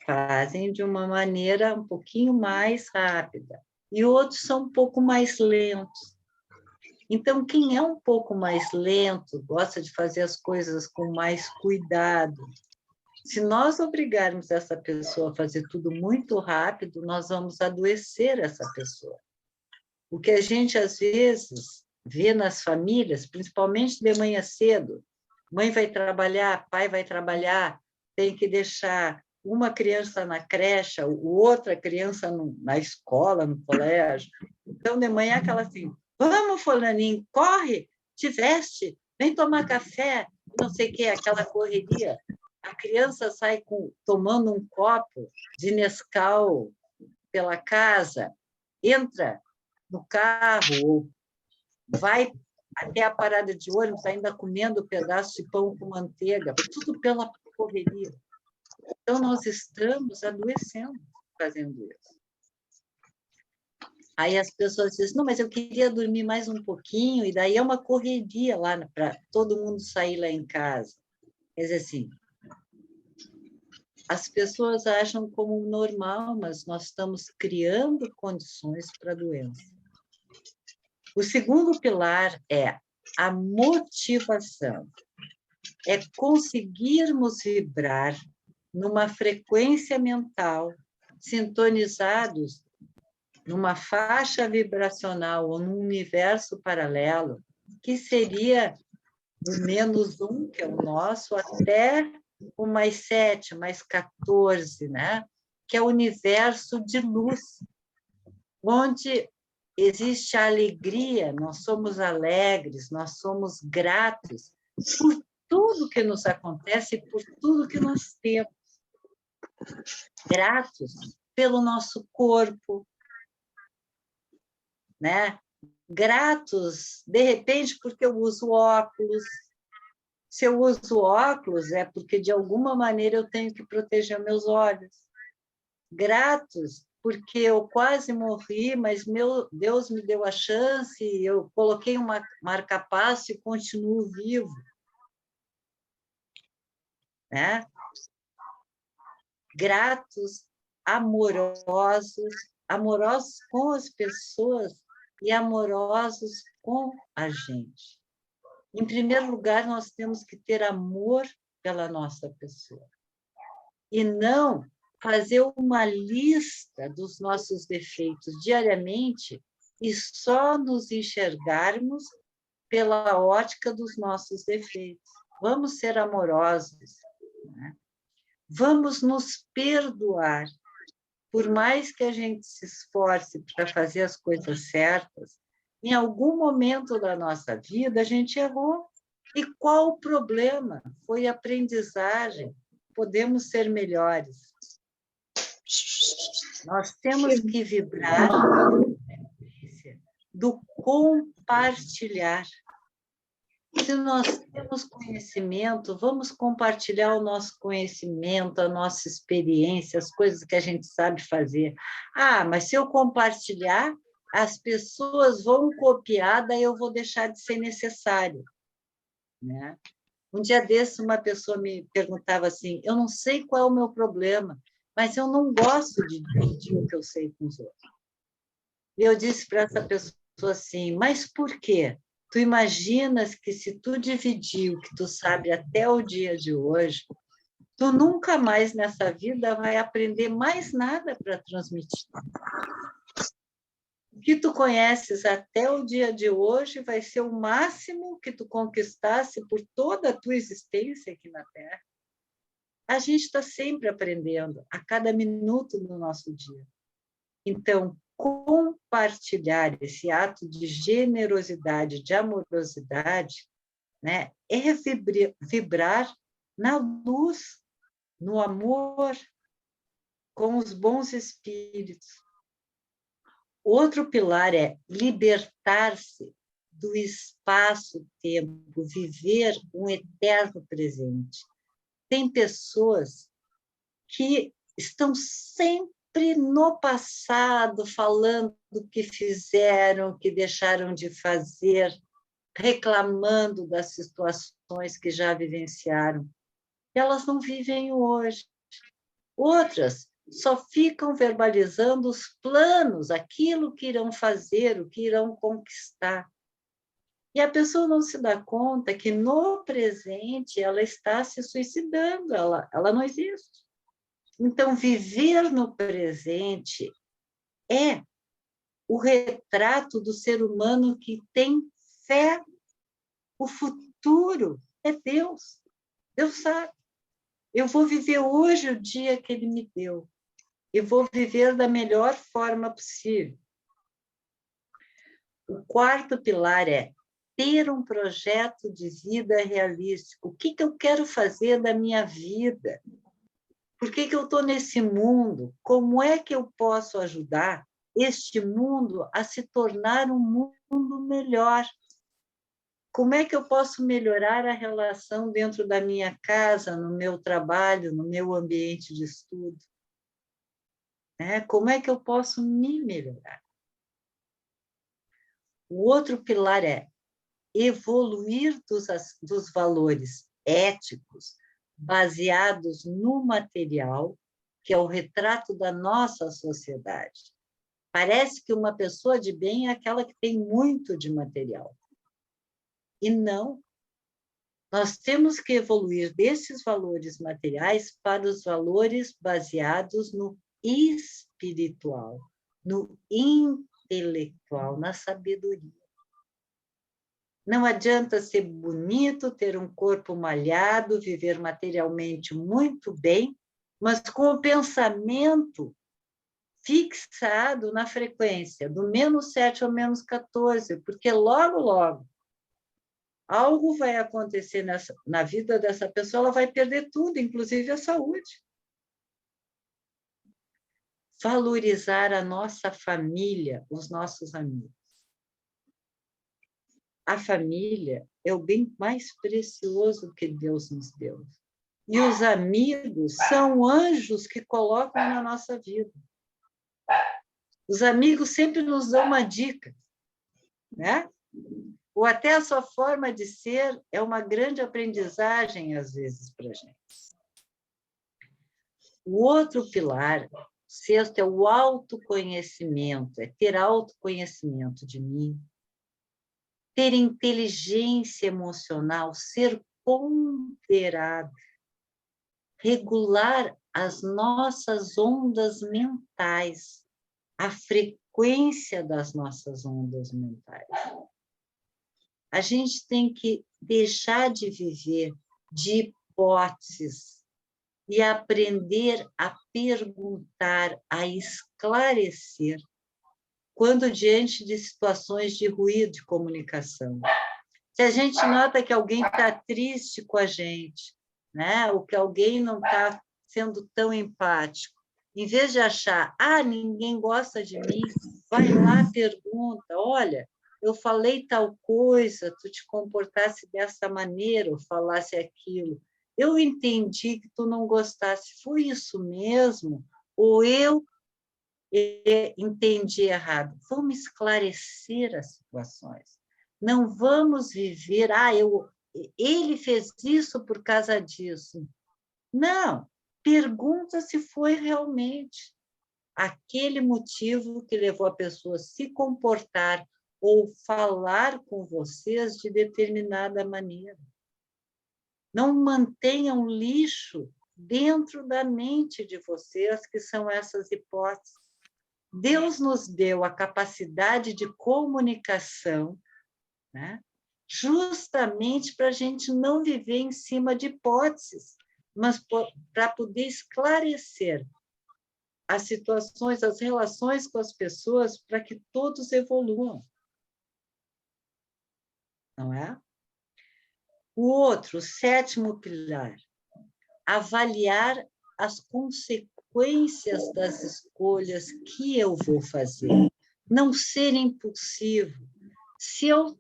fazem de uma maneira um pouquinho mais rápida. E outros são um pouco mais lentos. Então, quem é um pouco mais lento, gosta de fazer as coisas com mais cuidado. Se nós obrigarmos essa pessoa a fazer tudo muito rápido, nós vamos adoecer essa pessoa. O que a gente, às vezes, vê nas famílias, principalmente de manhã cedo, mãe vai trabalhar, pai vai trabalhar, tem que deixar uma criança na creche, outra criança na escola, no colégio. Então, de manhã, aquela assim, vamos, fulaninho, corre, te veste, vem tomar café, não sei o quê, aquela correria. A criança sai tomando um copo de Nescau pela casa, entra no carro, ou vai até a parada de ônibus, ainda comendo um pedaço de pão com manteiga, tudo pela correria. Então, nós estamos adoecendo fazendo isso. Aí as pessoas dizem, não, mas eu queria dormir mais um pouquinho, e daí é uma correria lá para todo mundo sair lá em casa. Quer dizer assim, as pessoas acham como normal, mas nós estamos criando condições para a doença. O segundo pilar é a motivação. É conseguirmos vibrar numa frequência mental, sintonizados numa faixa vibracional ou num universo paralelo, que seria do -1, que é o nosso, até o +7, +14, né? Que é o universo de luz, onde existe a alegria, nós somos alegres, nós somos gratos por tudo que nos acontece, por tudo que nós temos. Gratos pelo nosso corpo, né? Gratos, de repente, porque eu uso óculos. Se eu uso óculos, é porque, de alguma maneira, eu tenho que proteger meus olhos. Gratos, porque eu quase morri, mas Deus me deu a chance, eu coloquei uma marca-passo e continuo vivo. né? Gratos, amorosos, amorosos com as pessoas e amorosos com a gente. Em primeiro lugar, nós temos que ter amor pela nossa pessoa. E não fazer uma lista dos nossos defeitos diariamente e só nos enxergarmos pela ótica dos nossos defeitos. Vamos ser amorosos, né? Vamos nos perdoar. Por mais que a gente se esforce para fazer as coisas certas, em algum momento da nossa vida a gente errou. E qual o problema? Foi aprendizagem. Podemos ser melhores. Nós temos que vibrar do compartilhar. Se nós temos conhecimento, vamos compartilhar o nosso conhecimento, a nossa experiência, as coisas que a gente sabe fazer. Ah, mas se eu compartilhar, as pessoas vão copiar, daí eu vou deixar de ser necessário, né? Um dia desse, uma pessoa me perguntava assim, eu não sei qual é o meu problema, mas eu não gosto de dividir o que eu sei com os outros. E eu disse para essa pessoa assim, mas por quê? Tu imaginas que se tu dividir o que tu sabe até o dia de hoje, tu nunca mais nessa vida vai aprender mais nada para transmitir. O que tu conheces até o dia de hoje vai ser o máximo que tu conquistasse por toda a tua existência aqui na Terra. A gente está sempre aprendendo, a cada minuto do nosso dia. Então, compartilhar esse ato de generosidade, de amorosidade, né, é vibrar na luz, no amor, com os bons espíritos. Outro pilar é libertar-se do espaço-tempo, viver um eterno presente. Tem pessoas que estão sempre no passado, falando do que fizeram, que deixaram de fazer, reclamando das situações que já vivenciaram. Elas não vivem hoje. Outras só ficam verbalizando os planos, aquilo que irão fazer, o que irão conquistar. E a pessoa não se dá conta que no presente ela está se suicidando, ela não existe. Então, viver no presente é o retrato do ser humano que tem fé. O futuro é Deus. Deus sabe. Eu vou viver hoje o dia que Ele me deu. E vou viver da melhor forma possível. O quarto pilar é ter um projeto de vida realístico. O que eu quero fazer da minha vida? Por que eu estou nesse mundo? Como é que eu posso ajudar este mundo a se tornar um mundo melhor? Como é que eu posso melhorar a relação dentro da minha casa, no meu trabalho, no meu ambiente de estudo? Como é que eu posso me melhorar? O outro pilar é evoluir dos valores éticos baseados no material, que é o retrato da nossa sociedade. Parece que uma pessoa de bem é aquela que tem muito de material. E não. Nós temos que evoluir desses valores materiais para os valores baseados no espiritual, no intelectual, na sabedoria. Não adianta ser bonito, ter um corpo malhado, viver materialmente muito bem, mas com o pensamento fixado na frequência do -7 ao -14, porque logo, logo, algo vai acontecer na vida dessa pessoa, ela vai perder tudo, inclusive a saúde. Valorizar a nossa família, os nossos amigos. A família é o bem mais precioso que Deus nos deu. E os amigos são anjos que colocam na nossa vida. Os amigos sempre nos dão uma dica, né? Ou até a sua forma de ser é uma grande aprendizagem, às vezes, para a gente. O outro pilar, sexto, é o autoconhecimento, é ter autoconhecimento de mim, ter inteligência emocional, ser ponderado, regular as nossas ondas mentais, a frequência das nossas ondas mentais. A gente tem que deixar de viver de hipóteses e aprender a perguntar, a esclarecer, quando diante de situações de ruído de comunicação. Se a gente nota que alguém está triste com a gente, né? Ou que alguém não está sendo tão empático, em vez de achar, ninguém gosta de mim, vai lá, pergunta, olha, eu falei tal coisa, tu te comportasse dessa maneira, ou falasse aquilo. Eu entendi que tu não gostasse, foi isso mesmo? Ou eu entendi errado? Vamos esclarecer as situações. Não vamos viver, ele fez isso por causa disso. Não, pergunta se foi realmente aquele motivo que levou a pessoa a se comportar ou falar com vocês de determinada maneira. Não mantenham lixo dentro da mente de vocês, que são essas hipóteses. Deus nos deu a capacidade de comunicação, né? Justamente para a gente não viver em cima de hipóteses, mas para poder esclarecer as situações, as relações com as pessoas, para que todos evoluam. Não é? O outro, o sétimo pilar, avaliar as consequências das escolhas que eu vou fazer. Não ser impulsivo. Se eu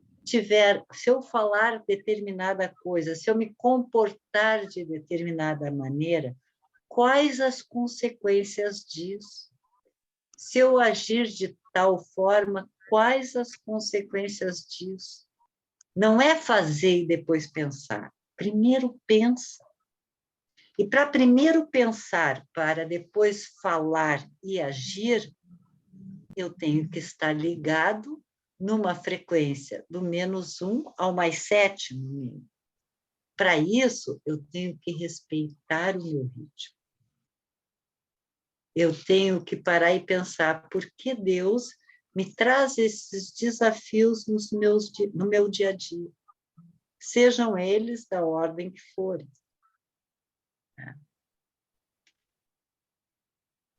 falar determinada coisa, se eu me comportar de determinada maneira, quais as consequências disso? Se eu agir de tal forma, quais as consequências disso? Não é fazer e depois pensar. Primeiro pensa. E para primeiro pensar, para depois falar e agir, eu tenho que estar ligado numa frequência do -1 ao +7, no mínimo. Para isso, eu tenho que respeitar o meu ritmo. Eu tenho que parar e pensar por que Deus me traz esses desafios no meu dia a dia, sejam eles da ordem que forem.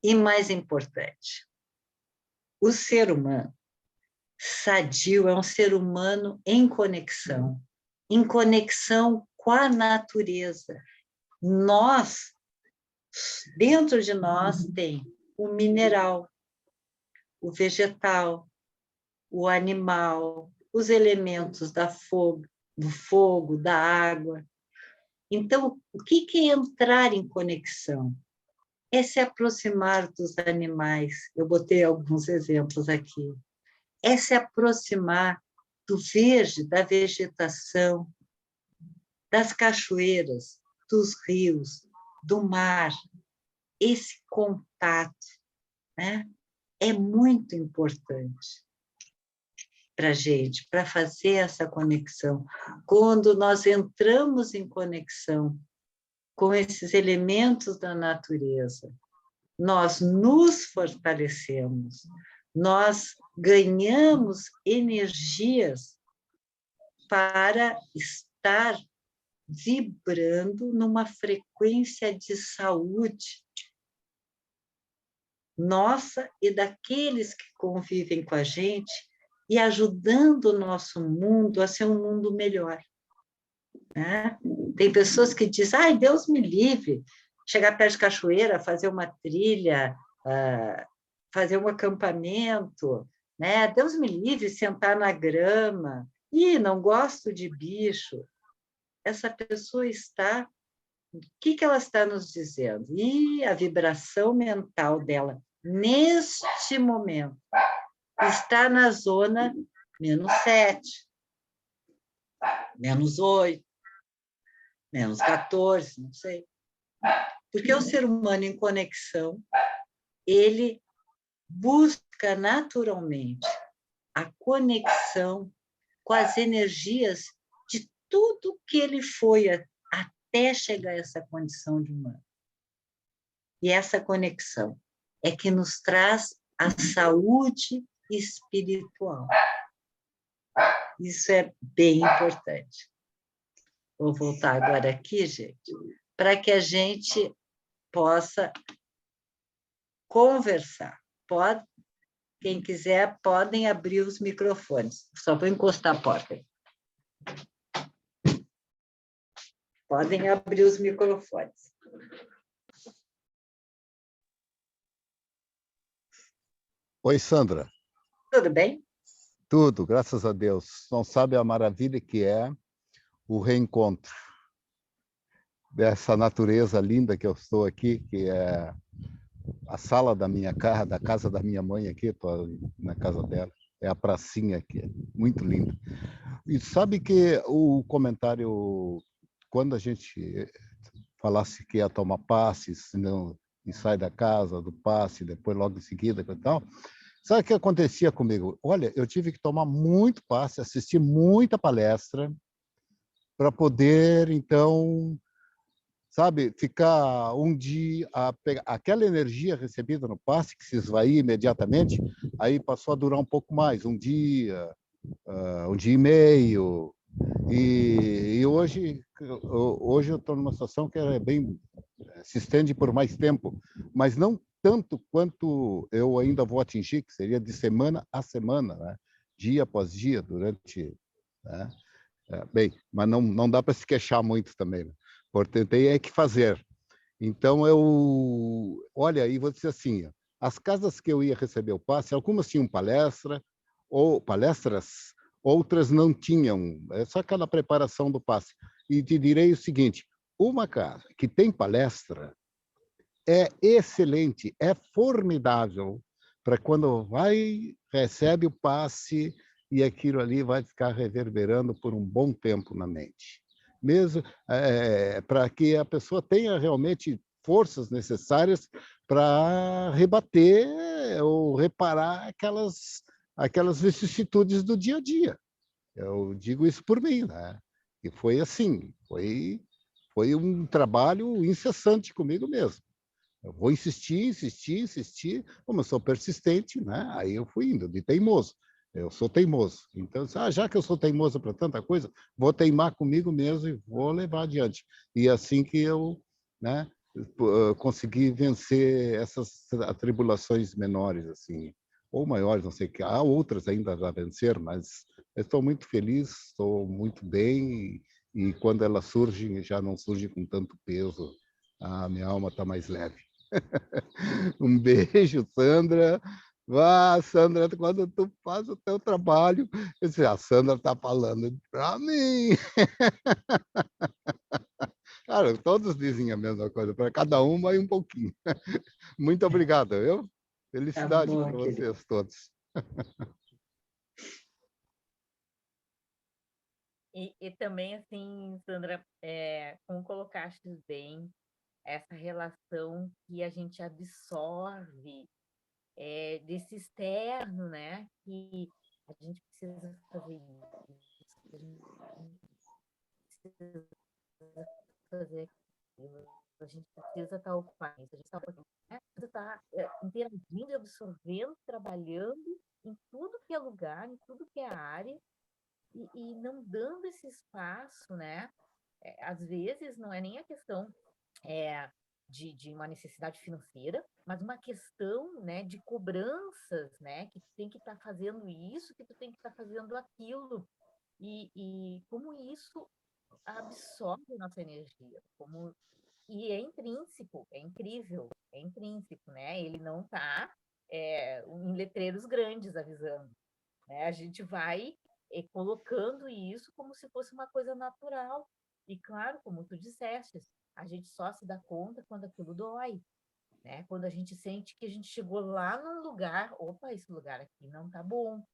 E mais importante, o ser humano sadio é um ser humano em conexão com a natureza. Nós, dentro de nós, tem o mineral, o vegetal, o animal, os elementos do fogo, da água. Então, o que é entrar em conexão? É se aproximar dos animais. Eu botei alguns exemplos aqui. É se aproximar do verde, da vegetação, das cachoeiras, dos rios, do mar. Esse contato, né, é muito importante para a gente, para fazer essa conexão. Quando nós entramos em conexão com esses elementos da natureza, nós nos fortalecemos, nós ganhamos energias para estar vibrando numa frequência de saúde nossa e daqueles que convivem com a gente e ajudando o nosso mundo a ser um mundo melhor. Né? Tem pessoas que dizem, Deus me livre, chegar perto de cachoeira, fazer uma trilha, fazer um acampamento, né? Deus me livre, sentar na grama, não gosto de bicho. Essa pessoa está... O que ela está nos dizendo? A vibração mental dela, neste momento, está na zona -7, -8, -14, não sei. Porque o ser humano em conexão, ele busca naturalmente a conexão com as energias de tudo que ele foi até chegar a essa condição de humano. E essa conexão é que nos traz a saúde espiritual. Isso é bem importante. Vou voltar agora aqui, gente, para que a gente possa conversar. Quem quiser, podem abrir os microfones. Só vou encostar a porta. Podem abrir os microfones. Oi, Sandra. Tudo bem? Tudo, graças a Deus. Não sabe a maravilha que é o reencontro dessa natureza linda que eu estou aqui, que é a sala da minha casa, da casa da minha mãe aqui, estou na casa dela. É a pracinha aqui, muito linda. E sabe que o comentário, quando a gente falasse que ia tomar passe, senão, e sai da casa, do passe, depois logo em seguida e tal, sabe o que acontecia comigo? Olha, eu tive que tomar muito passe, assistir muita palestra para poder, então, sabe, ficar um dia, aquela energia recebida no passe, que se esvaía imediatamente, aí passou a durar um pouco mais, um dia e meio, e hoje eu estou numa situação que é bem, se estende por mais tempo, mas não tanto quanto eu ainda vou atingir, que seria de semana a semana, né? Dia após dia, durante... Né? Bem, mas não dá para se queixar muito também. Né? Tentei é que fazer. Então, olha, e vou dizer assim, as casas que eu ia receber o passe, algumas tinham palestra, ou palestras, outras não tinham, é só aquela preparação do passe. E te direi o seguinte, uma casa que tem palestra é excelente, é formidável para quando recebe o passe e aquilo ali vai ficar reverberando por um bom tempo na mente. Mesmo para que a pessoa tenha realmente forças necessárias para rebater ou reparar aquelas vicissitudes do dia a dia. Eu digo isso por mim, né? E foi assim, foi um trabalho incessante comigo mesmo. Eu vou insistir. Como eu sou persistente, né? Aí eu fui indo, de teimoso. Eu sou teimoso. Então, já que eu sou teimoso para tanta coisa, vou teimar comigo mesmo e vou levar adiante. E assim que eu, né, consegui vencer essas atribulações menores, assim, ou maiores, não sei o que. Há outras ainda a vencer, mas eu estou muito feliz, estou muito bem e quando elas surgem, já não surgem com tanto peso. A minha alma está mais leve. Um beijo, Sandra. Sandra, quando tu faz o teu trabalho, a Sandra está falando para mim. Cara, todos dizem a mesma coisa, para cada um vai um pouquinho. Muito obrigado, viu? Tá Felicidade bom, para querido. vocês todos. E também, assim, Sandra, como colocaste bem, essa relação que a gente absorve desse externo, né? Que a gente precisa fazer isso, a gente precisa fazer aquilo, a gente precisa estar ocupado, a gente precisa estar interagindo e absorvendo, trabalhando em tudo que é lugar, em tudo que é área, e não dando esse espaço, né? Às vezes não é nem a questão de uma necessidade financeira, mas uma questão, né, de cobranças, né, que tu tem que estar fazendo isso, que tu tem que estar fazendo aquilo, e como isso absorve a nossa energia, e é intrínseco, é incrível, é intrínseco, né? Ele não está em letreiros grandes avisando, né? A gente vai colocando isso como se fosse uma coisa natural. E claro, como tu disseste, a gente só se dá conta quando aquilo dói, né? Quando a gente sente que a gente chegou lá num lugar, opa, esse lugar aqui não tá bom,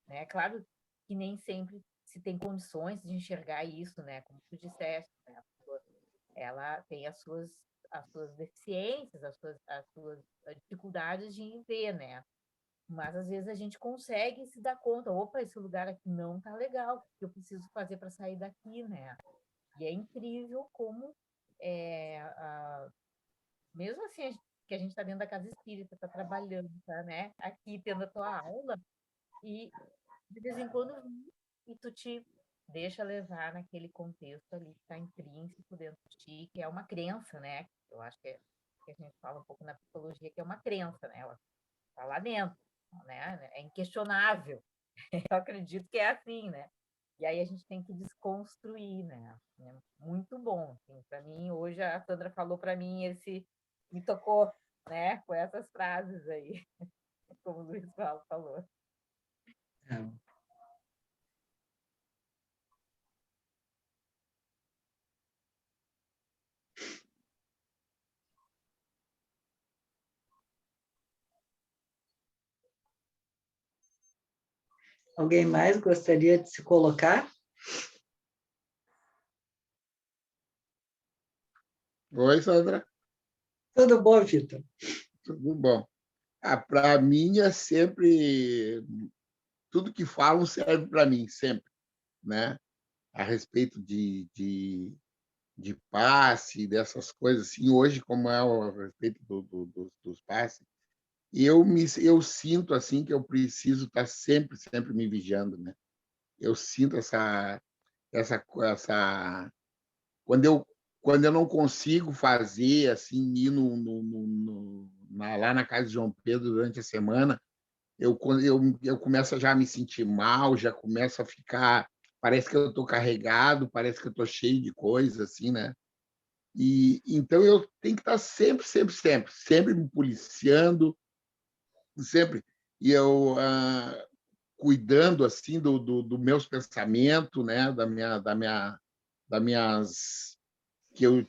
né? Claro que nem sempre se tem condições de enxergar isso, né? Como tu disseste, né? Ela tem as suas deficiências, as suas dificuldades de ver, né? Mas às vezes a gente consegue se dar conta, opa, esse lugar aqui não tá legal, o que eu preciso fazer para sair daqui, né? E é incrível como, mesmo assim, que a gente está dentro da casa espírita, está trabalhando, tá, né? Aqui tendo a tua aula, e de vez em quando e tu te deixa levar naquele contexto ali que está intrínseco dentro de ti, que é uma crença, né? Eu acho que a gente fala um pouco na psicologia, que é uma crença, né? Ela está lá dentro, né? É inquestionável. Eu acredito que é assim, né? E aí a gente tem que desconstruir, né? É muito bom. Assim, para mim, hoje a Sandra falou para mim, me tocou, né? Com essas frases aí, como o Luiz Paulo falou. Alguém mais gostaria de se colocar? Oi, Sandra. Tudo bom, Vitor? Tudo bom. Para mim é sempre tudo que falam serve para mim sempre, né? A respeito de passe, dessas coisas assim. Hoje, como é a respeito dos passes, eu sinto assim que eu preciso estar sempre me vigiando, né? Eu sinto essa quando eu não consigo fazer assim ir lá na casa de João Pedro durante a semana, eu começo já a me sentir mal, já começo a ficar, parece que eu estou carregado, parece que eu estou cheio de coisa assim, né? E então eu tenho que estar sempre me policiando, sempre, e eu cuidando assim do meus pensamentos, né? Das minhas que eu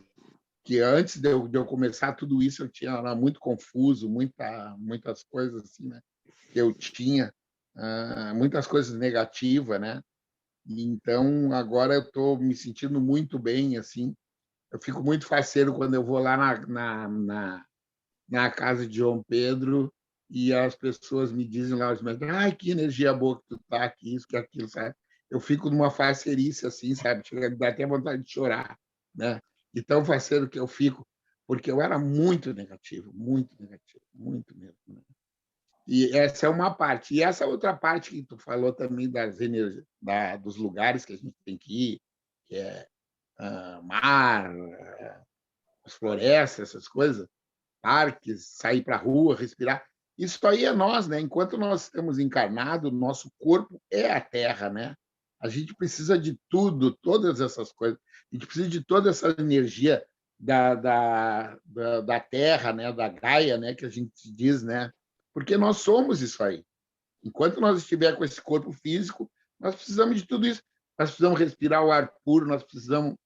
que antes de eu começar tudo isso eu tinha era muito confuso, muitas coisas assim, né? Que eu tinha muitas coisas negativas, né? E então agora eu estou me sentindo muito bem, assim. Eu fico muito faceiro quando eu vou lá na casa de João Pedro e as pessoas me dizem lá, ai, que energia boa que tu tá aqui, isso, que aquilo, sabe? Eu fico numa faceirice assim, sabe? Dá até vontade de chorar, né? De tão faceiro que eu fico, porque eu era muito negativo, muito mesmo, né? E essa é uma parte. E essa outra parte que tu falou também das energias, dos lugares que a gente tem que ir, que é mar, as florestas, essas coisas, parques, sair para a rua, respirar. Isso aí é nós, né? Enquanto nós estamos encarnados, nosso corpo é a Terra, né? A gente precisa de tudo, todas essas coisas. A gente precisa de toda essa energia da Terra, né? Da Gaia, né? Que a gente diz, né? Porque nós somos isso aí. Enquanto nós estiver com esse corpo físico, nós precisamos de tudo isso. Nós precisamos respirar o ar puro, nós precisamos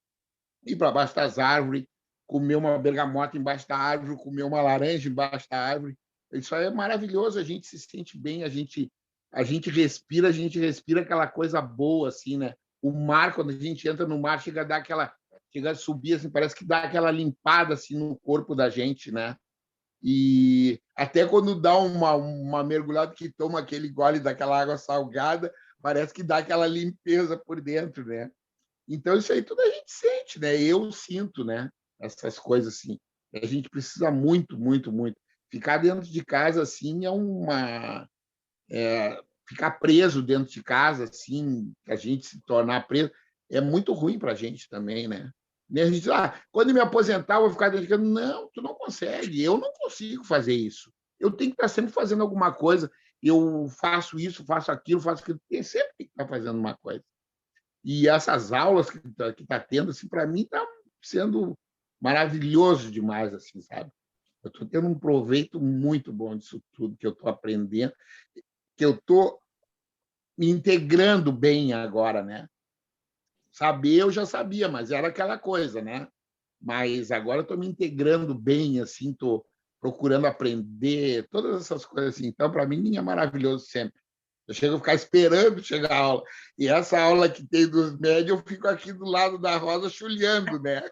ir para baixo das árvores, comer uma bergamota embaixo da árvore, comer uma laranja embaixo da árvore. Isso aí é maravilhoso, a gente se sente bem, a gente respira aquela coisa boa assim, né? O mar, quando a gente entra no mar, chega a subir assim, parece que dá aquela limpada assim no corpo da gente, né? E até quando dá uma mergulhada que toma aquele gole daquela água salgada, parece que dá aquela limpeza por dentro, né? Então, isso aí tudo a gente sente, né? Eu sinto, né? Essas coisas assim. A gente precisa muito. Ficar dentro de casa, assim, ficar preso dentro de casa, assim, a gente se tornar preso, é muito ruim para a gente também, né? E a gente diz, quando eu me aposentar, eu vou ficar dentro de casa. Não, tu não consegue. Eu não consigo fazer isso. Eu tenho que estar sempre fazendo alguma coisa. Eu faço isso, faço aquilo, faço aquilo. Eu sempre tenho que estar fazendo uma coisa. E essas aulas que tá tendo, assim, para mim, está sendo maravilhoso demais, assim, sabe? Eu estou tendo um proveito muito bom disso tudo que eu estou aprendendo, que eu estou me integrando bem agora, né? Saber eu já sabia, mas era aquela coisa, né? Mas agora eu estou me integrando bem, assim, estou procurando aprender, todas essas coisas assim. Então, para mim, é maravilhoso sempre. Eu chego a ficar esperando chegar a aula. E essa aula que tem dos médios, eu fico aqui do lado da Rosa chulhando, né?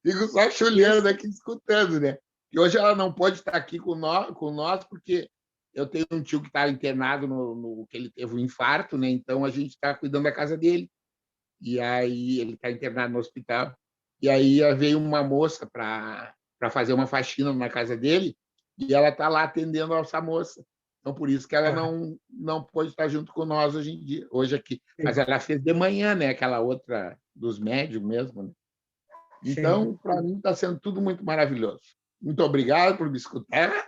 Fico só chulhando aqui, escutando, né? E hoje ela não pode estar aqui com nós porque eu tenho um tio que está internado que ele teve um infarto, né? Então a gente está cuidando da casa dele. E aí ele está internado no hospital. E aí veio uma moça para fazer uma faxina na casa dele e ela está lá atendendo essa moça. Então, por isso que ela não pode estar junto com nós hoje aqui. Mas ela fez de manhã, né? Aquela outra dos médios mesmo, né? Então, para mim, está sendo tudo muito maravilhoso. Muito obrigado por me escutar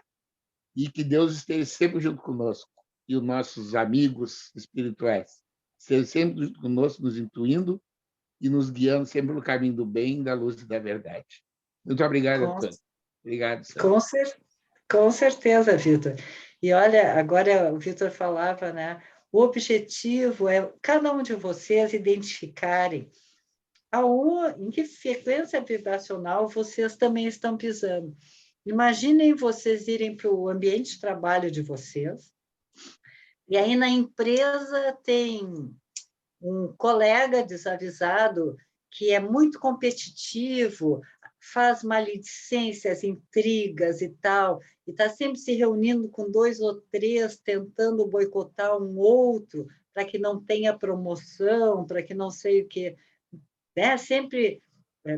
e que Deus esteja sempre junto conosco e os nossos amigos espirituais estejam sempre junto conosco, nos intuindo e nos guiando sempre no caminho do bem, da luz e da verdade. Muito obrigado a todos. Obrigado, Sandra. Com certeza, Vitor. E olha, agora o Vitor falava, né? O objetivo é cada um de vocês identificarem em que frequência vibracional vocês também estão pisando. Imaginem vocês irem para o ambiente de trabalho de vocês, e aí na empresa tem um colega desavisado que é muito competitivo, faz maledicências, intrigas e tal, e está sempre se reunindo com 2 ou 3, tentando boicotar um outro, para que não tenha promoção, para que não sei o quê, né? Sempre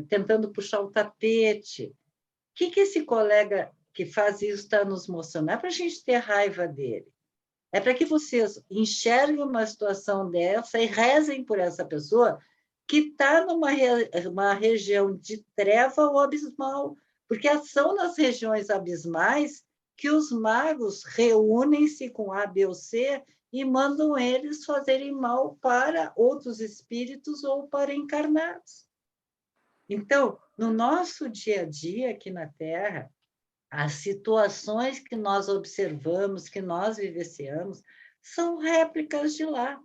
tentando puxar o tapete. O que esse colega que faz isso está nos mostrando? Não é para a gente ter raiva dele, é para que vocês enxerguem uma situação dessa e rezem por essa pessoa que está numa região de treva ou abismal, porque são nas regiões abismais que os magos reúnem-se com A, B ou C e mandam eles fazerem mal para outros espíritos ou para encarnados. Então, no nosso dia a dia aqui na Terra, as situações que nós observamos, que nós vivenciamos, são réplicas de lá.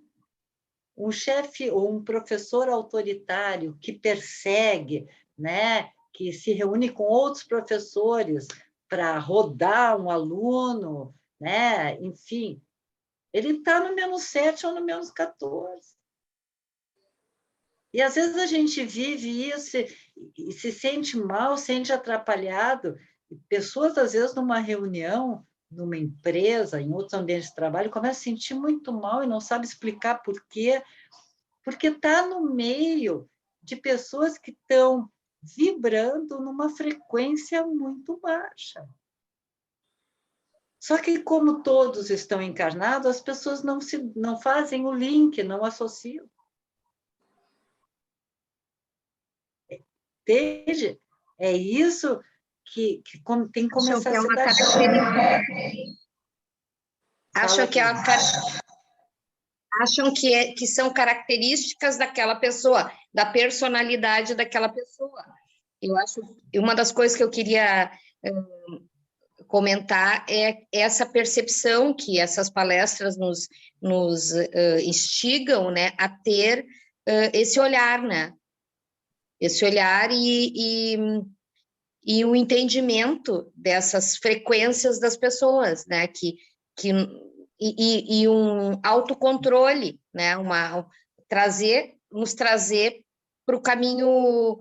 Um chefe ou um professor autoritário que persegue, né, que se reúne com outros professores para rodar um aluno, né, enfim, ele está no -7 ou no -14. E às vezes a gente vive isso e se sente mal, sente atrapalhado. Pessoas, às vezes, numa reunião, numa empresa, em outros ambientes de trabalho, começam a se sentir muito mal e não sabe explicar por quê, porque está no meio de pessoas que estão vibrando numa frequência muito baixa. Só que, como todos estão encarnados, as pessoas não fazem o link, não associam. Entende? É isso que tem que começar a se dar. Acham que são características daquela pessoa, da personalidade daquela pessoa. Eu acho que uma das coisas que eu queria comentar é essa percepção que essas palestras nos instigam, né, a ter esse olhar, né? Esse olhar e o entendimento dessas frequências das pessoas, né? E um autocontrole, né? Nos trazer para o caminho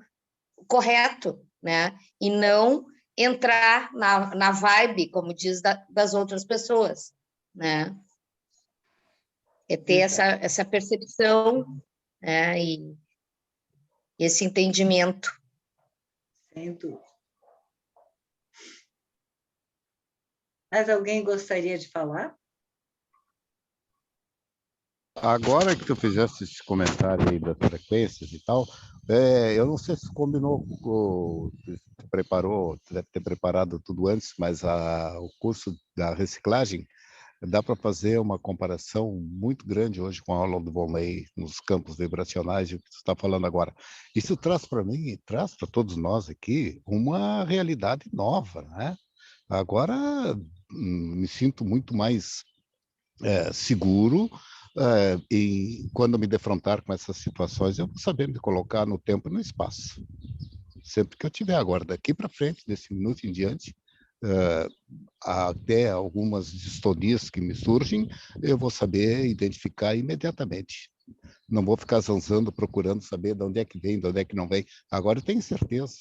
correto, né? E não entrar na vibe, como diz, das outras pessoas, né? É ter essa percepção, né? E esse entendimento. Sem dúvida. Mas alguém gostaria de falar? Agora que tu fizesse esse comentário aí das frequências e tal, eu não sei se combinou, preparou, deve ter preparado tudo antes, mas o curso da reciclagem dá para fazer uma comparação muito grande hoje com a aula do Volney nos campos vibracionais e o que tu está falando agora. Isso traz para mim e traz para todos nós aqui uma realidade nova, né? Agora me sinto muito mais seguro e quando me defrontar com essas situações, eu vou saber me colocar no tempo e no espaço. Sempre que eu tiver agora, daqui para frente, desse minuto em diante, até algumas distonias que me surgem, eu vou saber identificar imediatamente. Não vou ficar zanzando, procurando saber de onde é que vem, de onde é que não vem. Agora eu tenho certeza.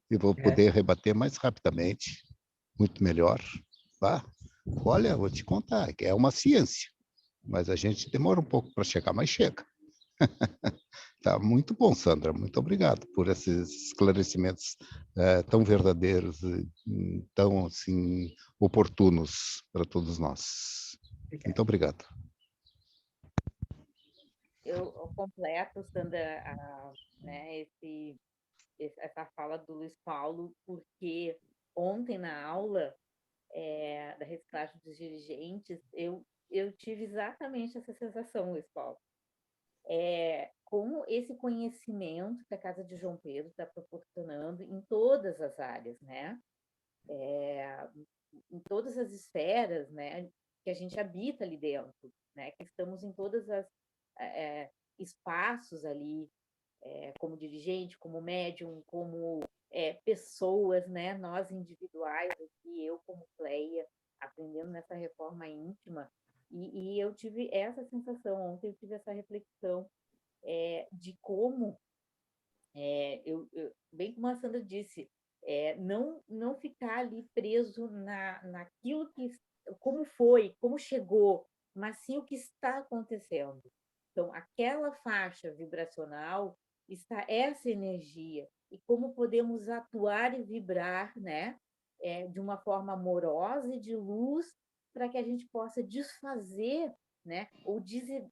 e vou poder rebater mais rapidamente, muito melhor. Tá? Olha, vou te contar, que é uma ciência, mas a gente demora um pouco para chegar, mas chega. Tá muito bom, Sandra. Muito obrigado por esses esclarecimentos tão verdadeiros e tão assim oportunos para todos nós. Muito obrigado. Eu completo, Sandra, né, essa fala do Luiz Paulo, porque ontem na aula da reciclagem dos dirigentes, eu tive exatamente essa sensação, Luiz Paulo. Como esse conhecimento que a Casa de João Pedro está proporcionando em todas as áreas, né? Em todas as esferas, né, que a gente habita ali dentro, né? Que estamos em todas as espaços ali, como dirigente, como médium, como pessoas, né? Nós individuais aqui, eu como Cleia, aprendendo nessa reforma íntima, e eu tive essa sensação, ontem eu tive essa reflexão de como, bem como a Sandra disse, não ficar ali preso naquilo que, como foi, como chegou, mas sim o que está acontecendo. Então, aquela faixa vibracional está essa energia, e como podemos atuar e vibrar, né, de uma forma amorosa e de luz, para que a gente possa desfazer, né, ou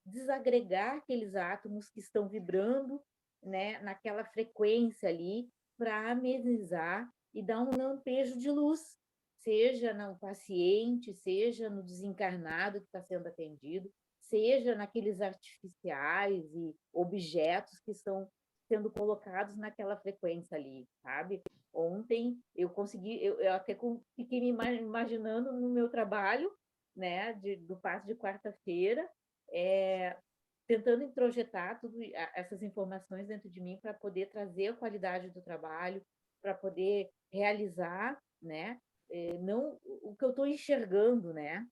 desagregar aqueles átomos que estão vibrando, né, naquela frequência ali, para amenizar e dar um lampejo de luz, seja no paciente, seja no desencarnado que está sendo atendido, seja naqueles artificiais e objetos que estão sendo colocados naquela frequência ali, sabe? Ontem eu consegui, eu até fiquei me imaginando no meu trabalho, né, do passe de quarta-feira, tentando introjetar tudo essas informações dentro de mim para poder trazer a qualidade do trabalho, para poder realizar, né, não o que eu estou enxergando, né,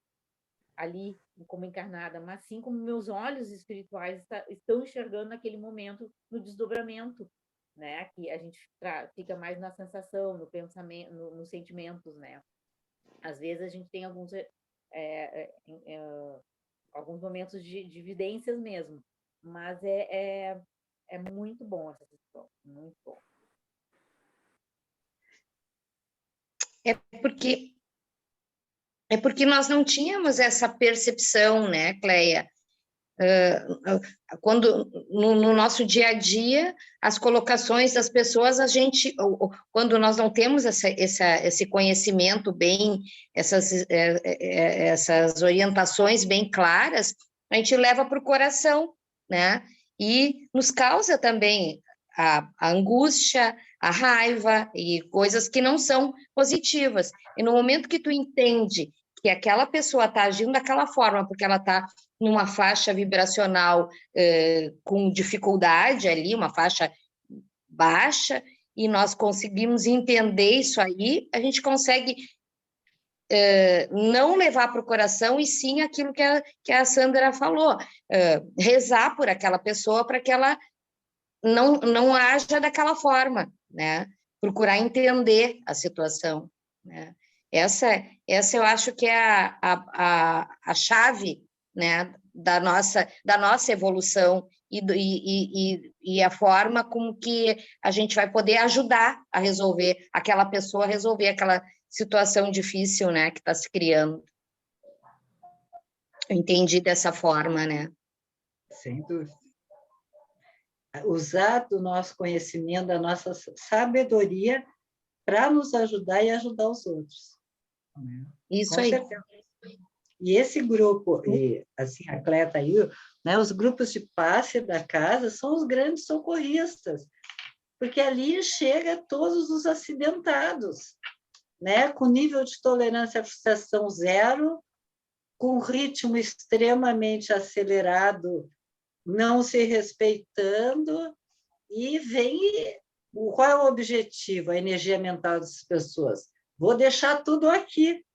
ali como encarnada, mas sim como meus olhos espirituais estão enxergando naquele momento, no desdobramento, né, que a gente fica mais na sensação, no pensamento, nos sentimentos, né. Às vezes a gente tem alguns momentos de evidências mesmo, mas é muito bom essa questão, muito bom. É porque nós não tínhamos essa percepção, né, Cleia? Quando no nosso dia a dia, as colocações das pessoas, quando nós não temos esse conhecimento bem, essas orientações bem claras, a gente leva para o coração, né? E nos causa também a angústia, a raiva e coisas que não são positivas. E no momento que tu entende que aquela pessoa está agindo daquela forma, porque ela está numa faixa vibracional com dificuldade ali, uma faixa baixa, e nós conseguimos entender isso aí, a gente consegue não levar para o coração, e sim aquilo que a Sandra falou, rezar por aquela pessoa para que ela não haja daquela forma, né? Procurar entender a situação, né? Essa eu acho que é a chave, né, da nossa evolução e a forma como que a gente vai poder ajudar a resolver aquela pessoa, a resolver aquela situação difícil, né, que está se criando. Eu entendi dessa forma, né? Sem dúvida. Usar do nosso conhecimento, da nossa sabedoria para nos ajudar e ajudar os outros. Isso Com aí. certeza. E esse grupo, assim, a Cléia está aí, né, os grupos de passe da casa são os grandes socorristas, porque ali chega todos os acidentados, né, com nível de tolerância à frustração zero, com ritmo extremamente acelerado, não se respeitando, e vem... Qual é o objetivo, a energia mental dessas pessoas? Vou deixar tudo aqui,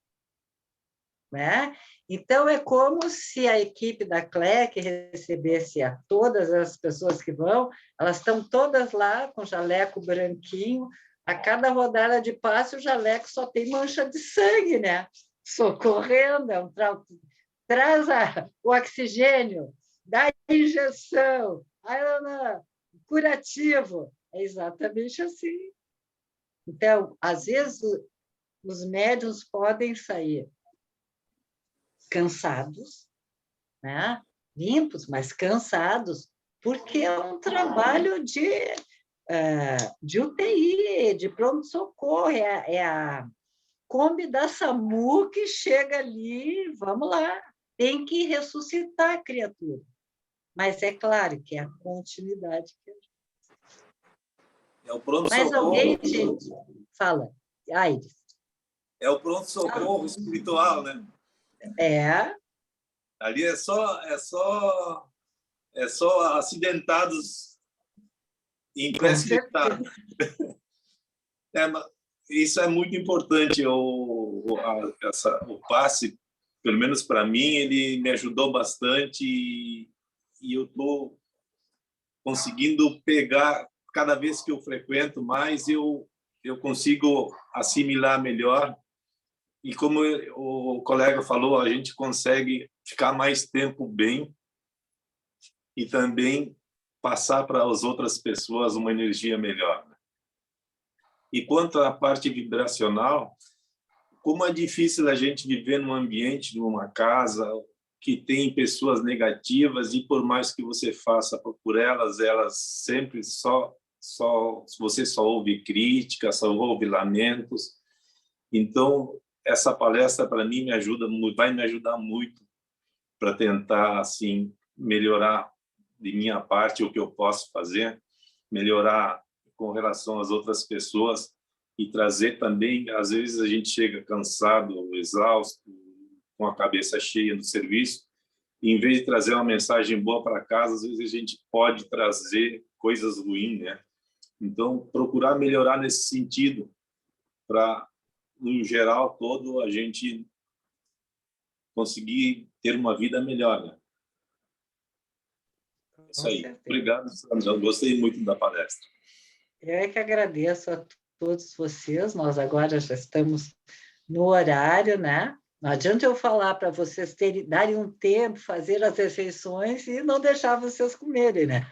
né? Então, é como se a equipe da CLEC recebesse a todas as pessoas que vão, elas estão todas lá com jaleco branquinho, A cada rodada de passe, o jaleco só tem mancha de sangue, né? Socorrendo, traz o oxigênio, dá injeção, curativo. É exatamente assim. Então, às vezes, os médiuns podem sair cansados, né? Limpos, mas cansados, porque é um trabalho de UTI, de pronto-socorro, é a Kombi da SAMU que chega ali, vamos lá, tem que ressuscitar a criatura. Mas é claro que é a continuidade. É o pronto-socorro. Mas alguém, gente, fala, Aires. É o pronto-socorro espiritual, né? Ali é só acidentados imprescritados. Isso é muito importante. O passe, pelo menos para mim, ele me ajudou bastante e eu estou conseguindo pegar, cada vez que eu frequento mais, eu consigo assimilar melhor. E como o colega falou, a gente consegue ficar mais tempo bem e também passar para as outras pessoas uma energia melhor. E quanto à parte vibracional, como é difícil a gente viver num ambiente, numa casa que tem pessoas negativas e por mais que você faça por elas sempre você só ouve críticas, só ouve lamentos. Então, essa palestra para mim vai me ajudar muito para tentar assim melhorar de minha parte o que eu posso fazer, melhorar com relação às outras pessoas e trazer também, às vezes a gente chega cansado, exausto, com a cabeça cheia do serviço, e em vez de trazer uma mensagem boa para casa, às vezes a gente pode trazer coisas ruins, né? Então, procurar melhorar nesse sentido, para, no geral todo, a gente conseguir ter uma vida melhor, né? Isso aí. Obrigado, Sandra. Eu gostei muito da palestra. Eu é que agradeço a todos vocês. Nós agora já estamos no horário, né? Não adianta eu falar para vocês darem um tempo, fazer as refeições e não deixar vocês comerem, né?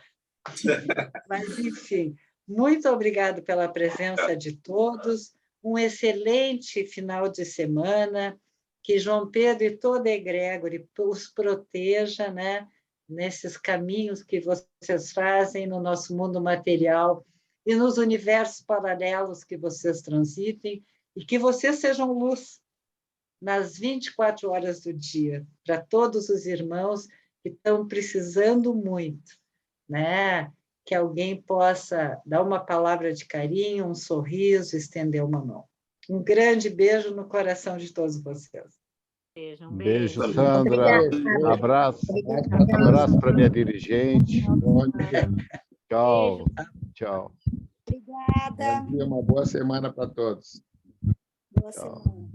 Mas, enfim, muito obrigado pela presença de todos. Um excelente final de semana. Que João Pedro e toda a egrégora os proteja, né? Nesses caminhos que vocês fazem no nosso mundo material e nos universos paralelos que vocês transitem, e que vocês sejam luz nas 24 horas do dia, para todos os irmãos que estão precisando muito, né? Que alguém possa dar uma palavra de carinho, um sorriso, estender uma mão. Um grande beijo no coração de todos vocês. Beijo, Sandra. Abraço para minha dirigente. Tchau. Tchau. Obrigada. Bom dia, uma boa semana para todos. Boa semana.